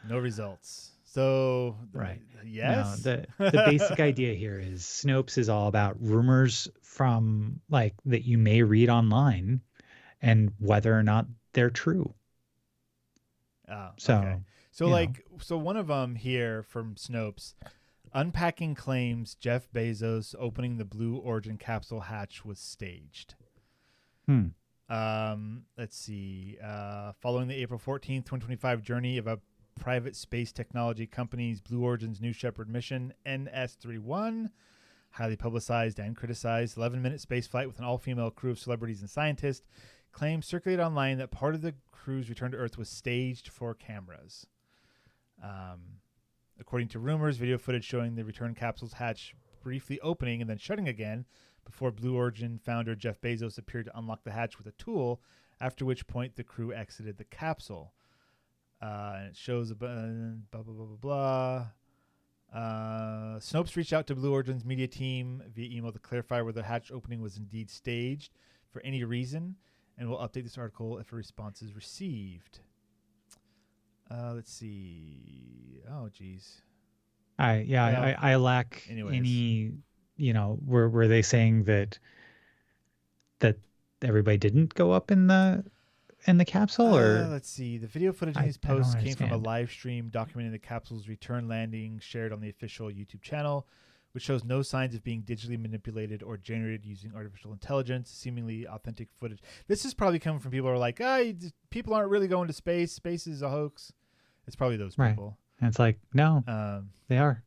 No results. So right. Yes. No, the basic idea here is Snopes is all about rumors from like that you may read online and whether or not they're true. Okay. So one of them here from Snopes, unpacking claims Jeff Bezos opening the Blue Origin capsule hatch was staged. Let's see. Following the April 14th, 2025 journey of a private space technology company's Blue Origin's New Shepard mission, NS-31, highly publicized and criticized 11-minute space flight with an all-female crew of celebrities and scientists, claims circulated online that part of the crew's return to Earth was staged for cameras. According to rumors, video footage showing the return capsule's hatch briefly opening and then shutting again before Blue Origin founder Jeff Bezos appeared to unlock the hatch with a tool, after which point the crew exited the capsule. And it shows blah, blah, blah, blah, blah. Snopes reached out to Blue Origin's media team via email to clarify whether the hatch opening was indeed staged for any reason, and will update this article if a response is received. Let's see. Oh, geez. I lack any, were they saying that everybody didn't go up in the capsule, or let's see. The video footage in his posts came from a live stream documenting the capsule's return landing shared on the official YouTube channel, which shows no signs of being digitally manipulated or generated using artificial intelligence, seemingly authentic footage. This is probably coming from people who are like, people aren't really going to space. Space is a hoax. It's probably those people. And it's like, no, they are.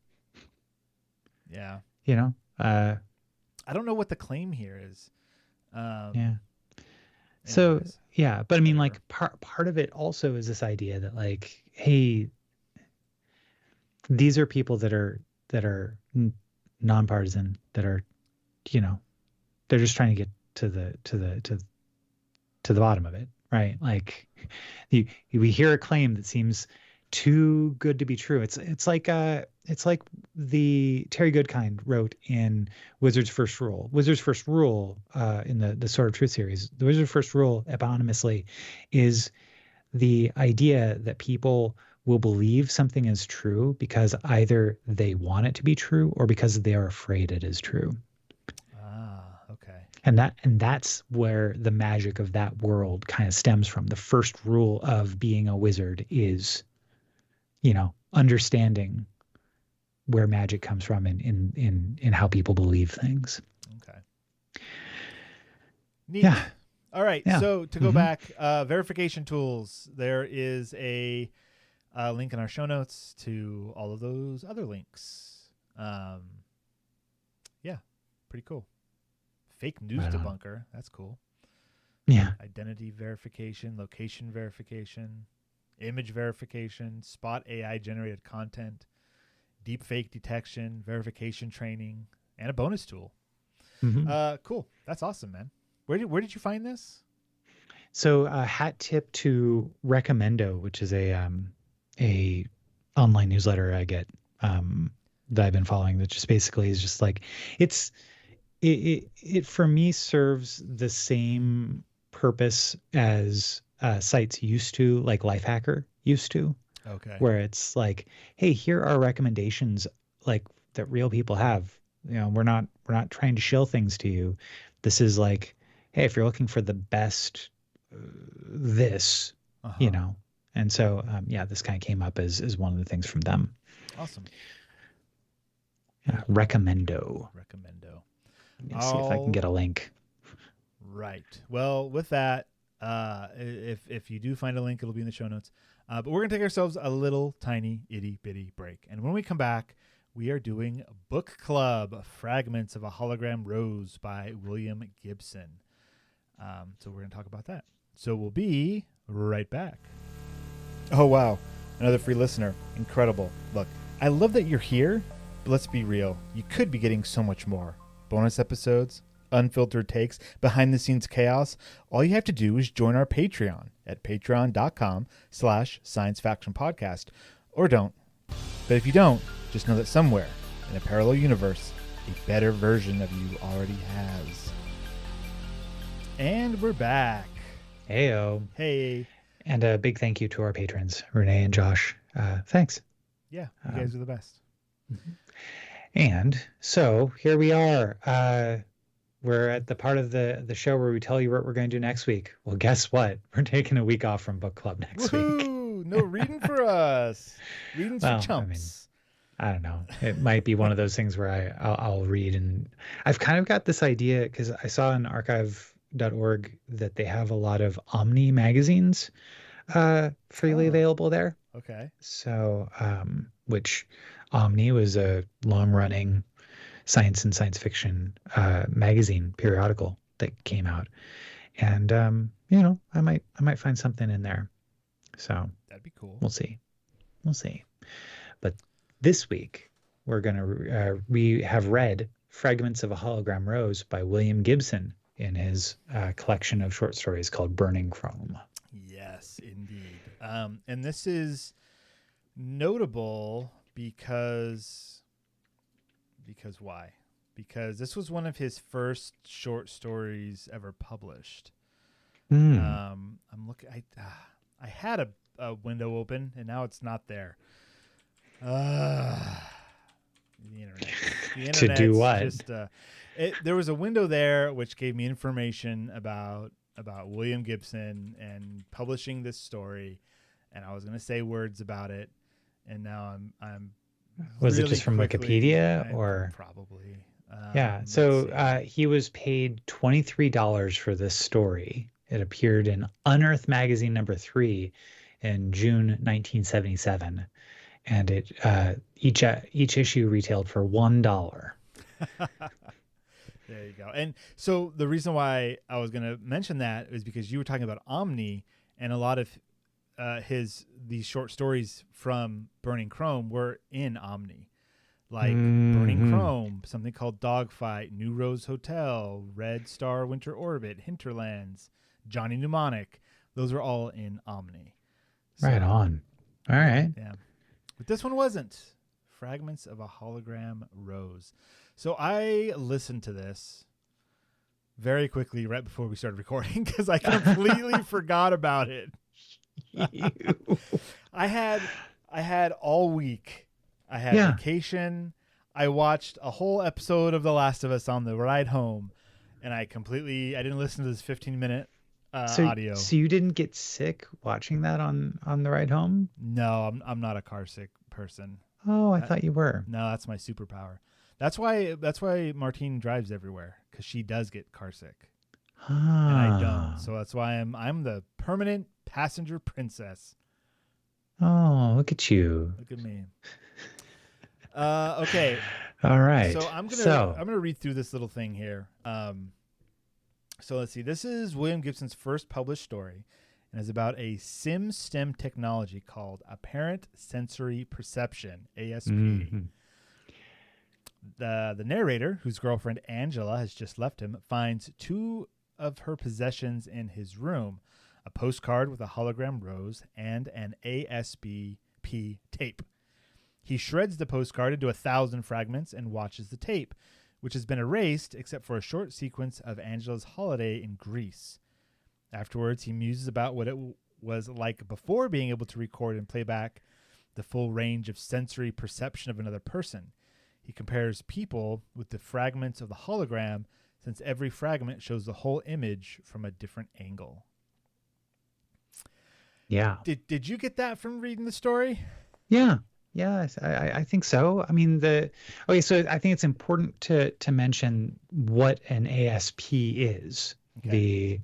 Yeah. I don't know what the claim here is. Yeah. So, yeah, but I mean, like part of it also is this idea that like, hey, these are people that are nonpartisan, that are, they're just trying to get to the bottom of it, right? Like, we hear a claim that seems too good to be true. It's like the Terry Goodkind wrote in Wizard's First Rule. Wizard's First Rule in the Sword of Truth series. The Wizard's First Rule, eponymously, is the idea that people will believe something is true because either they want it to be true or because they are afraid it is true. Okay. And that's where the magic of that world kind of stems from. The first rule of being a wizard is, understanding where magic comes from in how people believe things. Okay. Neat. Yeah. All right. Yeah. So to go back, verification tools, there is a link in our show notes to all of those other links. Yeah. Pretty cool. Fake news debunker. That's cool. Yeah. Identity verification, location verification, image verification, spot AI generated content, deep fake detection, verification training, and a bonus tool. Cool. That's awesome, man. Where did you find this? So hat tip to Recommendo, which is a a online newsletter I get that I've been following that just basically is just like it for me serves the same purpose as sites used to, like Lifehacker used to. Okay. Where it's like, hey, here are recommendations like that real people have. We're not trying to shill things to you. This is like, hey, if you're looking for the best this, And so this kind of came up as one of the things from them. Awesome. Recommendo. Let me see if I can get a link. Right. Well, with that, if you do find a link, it'll be in the show notes. But we're going to take ourselves a little tiny itty bitty break. And when we come back, we are doing Book Club, Fragments of a Hologram Rose by William Gibson. So we're going to talk about that. So we'll be right back. Oh, wow. Another free listener. Incredible. Look, I love that you're here, but let's be real. You could be getting so much more. Bonus episodes, unfiltered takes, behind-the-scenes chaos. All you have to do is join our Patreon at patreon.com/sciencefactionpodcast. Or don't. But if you don't, just know that somewhere in a parallel universe, a better version of you already has. And we're back. Heyo. Hey. And a big thank you to our patrons, Renee and Josh. Thanks. Yeah, you guys are the best. And so here we are. We're at the part of the show where we tell you what we're going to do next week. Well, guess what? We're taking a week off from book club next week. No reading for us. Reading's for chumps. I don't know. It might be one of those things where I'll read, and I've kind of got this idea because I saw on archive.org that they have a lot of Omni magazines freely available there. Okay. So, which Omni was a long-running science and science fiction magazine periodical that came out, and I might find something in there. So that'd be cool. We'll see. But this week we have read Fragments of a Hologram Rose by William Gibson in his collection of short stories called Burning Chrome. Yes, indeed. And this is notable because why? Because this was one of his first short stories ever published. I'm looking. I had a window open, and now it's not there. The internet. To do what? Just, there was a window there which gave me information about William Gibson and publishing this story, and I was going to say words about it, and now I'm. Was really it just from Wikipedia or probably? Yeah. So he was paid $23 for this story. It appeared in Unearth magazine number 3 in June 1977, and it each issue retailed for $1. There you go. And so the reason why I was going to mention that is because you were talking about Omni, and a lot of these short stories from Burning Chrome were in Omni, like Burning Chrome, something called Dogfight, New Rose Hotel, Red Star Winter Orbit, Hinterlands, Johnny Mnemonic. Those were all in Omni. So, right on. All right. Yeah. But this one wasn't. Fragments of a Hologram Rose. So I listened to this very quickly right before we started recording because I completely forgot about it. I had all week. I had vacation. I watched a whole episode of The Last of Us on the ride home, and I didn't listen to this 15-minute audio. So you didn't get sick watching that on the ride home? No, I'm not a car sick person. Oh, I thought you were. No, that's my superpower. That's why Martine drives everywhere, because she does get car sick. And I don't. So that's why I'm the permanent passenger princess. Oh, look at you. Look at me. Okay. All right. So I'm gonna read through this little thing here. So let's see. This is William Gibson's first published story, and is about a SIM-STEM technology called Apparent Sensory Perception, ASP. Mm-hmm. The narrator, whose girlfriend Angela has just left him, finds 2 of her possessions in his room: a postcard with a hologram rose and an ASP key, tape. He shreds the postcard into 1,000 fragments and watches the tape, which has been erased except for a short sequence of Angela's holiday in Greece. Afterwards, he muses about what it was like before being able to record and play back the full range of sensory perception of another person. He compares people with the fragments of the hologram, since every fragment shows the whole image from a different angle. Yeah. Did you get that from reading the story? Yeah. Yeah, I think so. I mean, so I think it's important to mention what an ASP is. Okay. The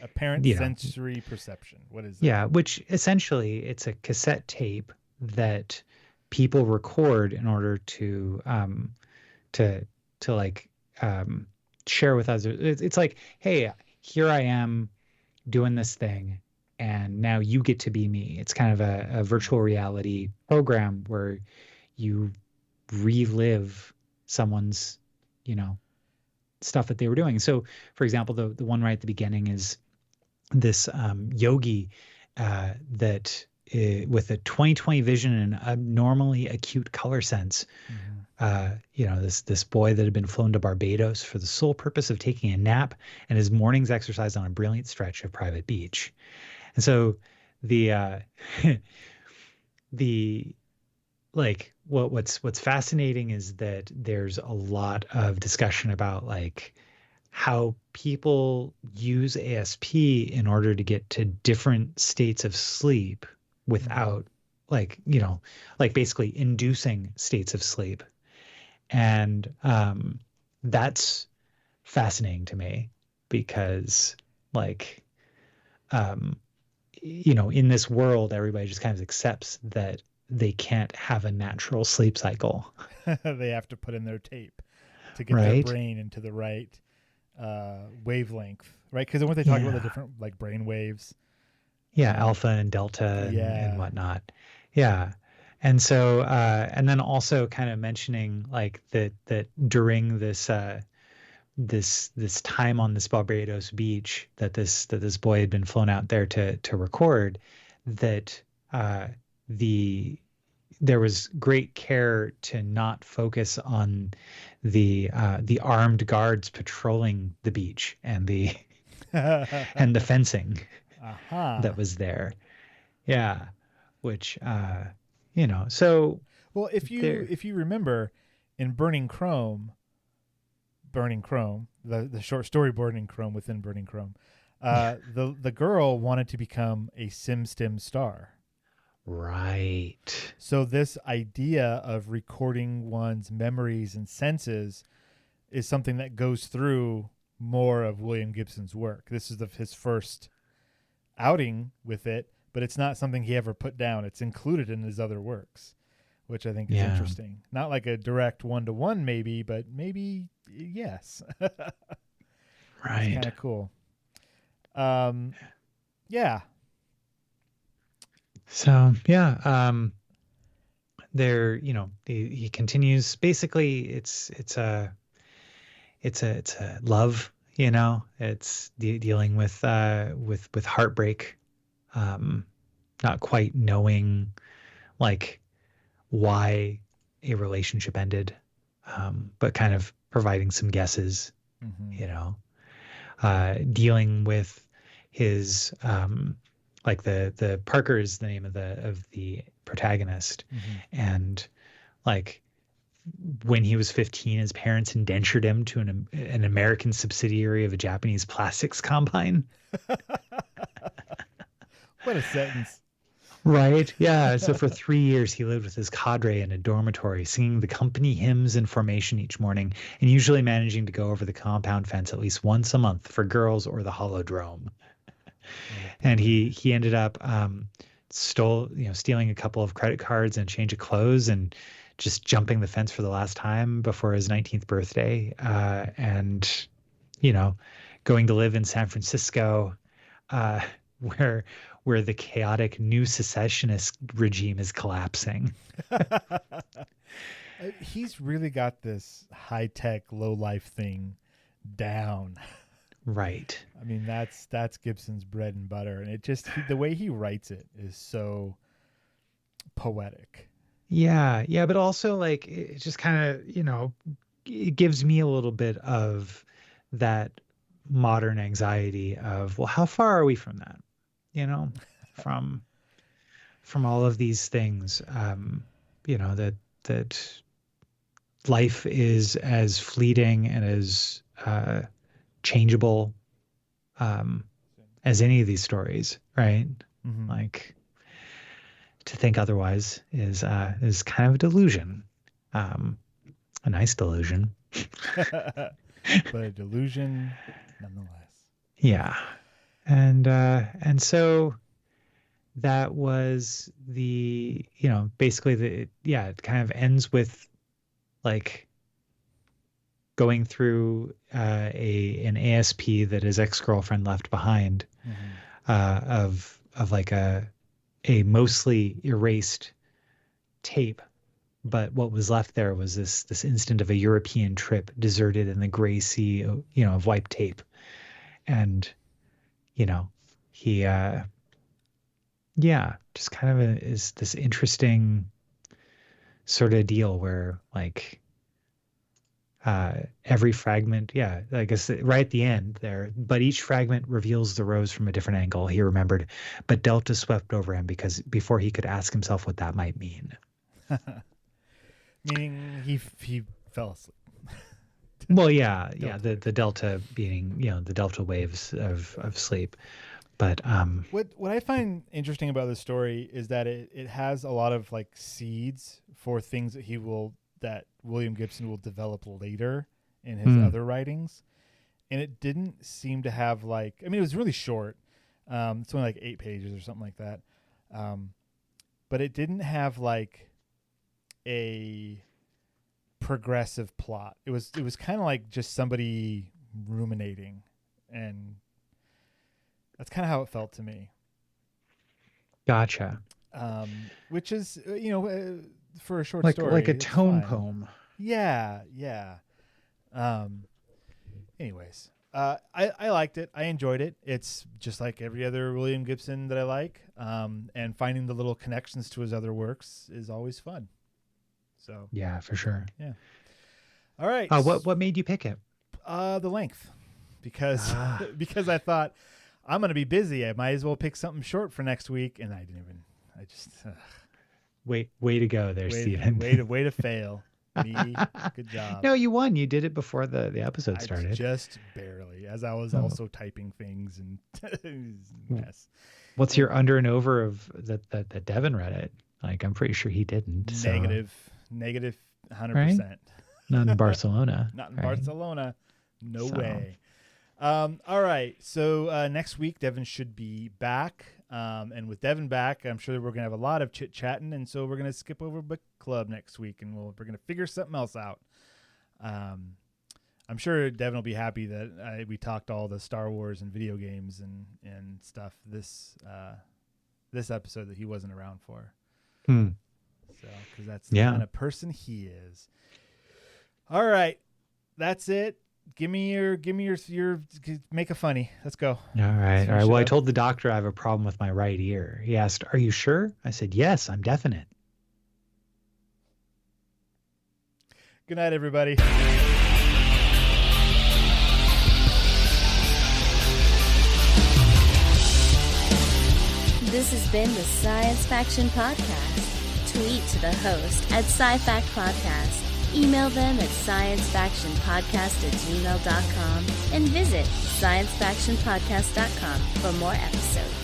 apparent sensory perception. What is that? Yeah, which essentially it's a cassette tape that people record in order to share with others. It's like, hey, here I am doing this thing, and now you get to be me. It's kind of a virtual reality program where you relive someone's, stuff that they were doing. So, for example, the one right at the beginning is this yogi that with a 20/20 vision and an abnormally acute color sense. This boy that had been flown to Barbados for the sole purpose of taking a nap and his morning's exercise on a brilliant stretch of private beach. And so what's fascinating is that there's a lot of discussion about like how people use ASP in order to get to different states of sleep without basically inducing states of sleep. And that's fascinating to me because in this world, everybody just kind of accepts that they can't have a natural sleep cycle. They have to put in their tape to get their brain into the right wavelength, right? Because when they talk about the different brain waves. Yeah, alpha and delta and whatnot. Yeah. And so, and then also kind of mentioning that during this time on this Barbados beach that this boy had been flown out there to record, that there was great care to not focus on the armed guards patrolling the beach and the and the fencing that was there. Yeah, which so well, if you remember in Burning Chrome, the short story Burning Chrome within Burning Chrome, the girl wanted to become a SimStim star. Right. So this idea of recording one's memories and senses is something that goes through more of William Gibson's work. This is his first outing with it, but it's not something he ever put down. It's included in his other works, which I think is interesting. Not like a direct one-to-one maybe, but maybe yes. Right. Kind of cool. Yeah. So, there, he continues. Basically, it's a love, it's dealing with heartbreak, not quite knowing why a relationship ended, but kind of providing some guesses, dealing with his, the Parker is the name of the protagonist. And when he was 15, his parents indentured him to an American subsidiary of a Japanese plastics combine. What a sentence. Right. Yeah. So for 3 years, he lived with his cadre in a dormitory, singing the company hymns in formation each morning, and usually managing to go over the compound fence at least once a month for girls or the holodrome. And he ended up stealing a couple of credit cards and a change of clothes and just jumping the fence for the last time before his 19th birthday, and going to live in San Francisco, where the chaotic new secessionist regime is collapsing. He's really got this high-tech, low-life thing down. Right. I mean, that's Gibson's bread and butter, and it just the way he writes it is so poetic. Yeah, but also like it just kind of, it gives me a little bit of that modern anxiety of, well, how far are we from that? From all of these things, that life is as fleeting and as changeable as any of these stories, right? Mm-hmm. Like, to think otherwise is kind of a delusion, a nice delusion, but a delusion nonetheless. Yeah, and so that was the basically it kind of ends with like going through an ASP that his ex-girlfriend left behind, of like a mostly erased tape, but what was left there was this instant of a European trip deserted in the gray sea, of wiped tape. And he just kind of is this interesting sort of deal where like every fragment, I guess right at the end there, but each fragment reveals the rose from a different angle, he remembered, but Delta swept over him before he could ask himself what that might mean. Meaning he fell asleep. Well, the delta being, the delta waves of sleep. But what I find interesting about this story is that it has a lot of like seeds for things that William Gibson will develop later in his other writings. And it didn't seem to have it was really short. It's only like 8 pages or something like that. But it didn't have like a progressive plot. It was kind of like just somebody ruminating, and that's kind of how it felt to me. Gotcha. Which is for a short story, like a tone poem. Yeah. Anyways, I liked it. I enjoyed it. It's just like every other William Gibson that I like. And finding the little connections to his other works is always fun. So yeah, for sure. Yeah. All right. What made you pick it? The length, because I thought I'm going to be busy. I might as well pick something short for next week, and I just way to go there, Steven. Way to fail. Me, good job. No, you won. You did it before the episode started. Just barely, as I was also typing things and mess. What's your under and over of that Devon read it? Like, I'm pretty sure he didn't. Negative 100%. Right? Not in Barcelona. Not in Barcelona. No way. All right. So next week, Devon should be back. And with Devon back, I'm sure that we're going to have a lot of chit-chatting. And so we're going to skip over book club next week, and we're going to figure something else out. I'm sure Devon will be happy that we talked all the Star Wars and video games and stuff this episode that he wasn't around for. So, because that's the kind of person he is. All right, that's it. Give me your make a funny. Let's go. All right. Well, I told the doctor I have a problem with my right ear. He asked, "Are you sure?" I said, "Yes, I'm definite." Good night, everybody. This has been the Science Faction Podcast. Tweet to the host at SciFact Podcast. Email them at sciencefactionpodcast@gmail.com and visit sciencefactionpodcast.com for more episodes.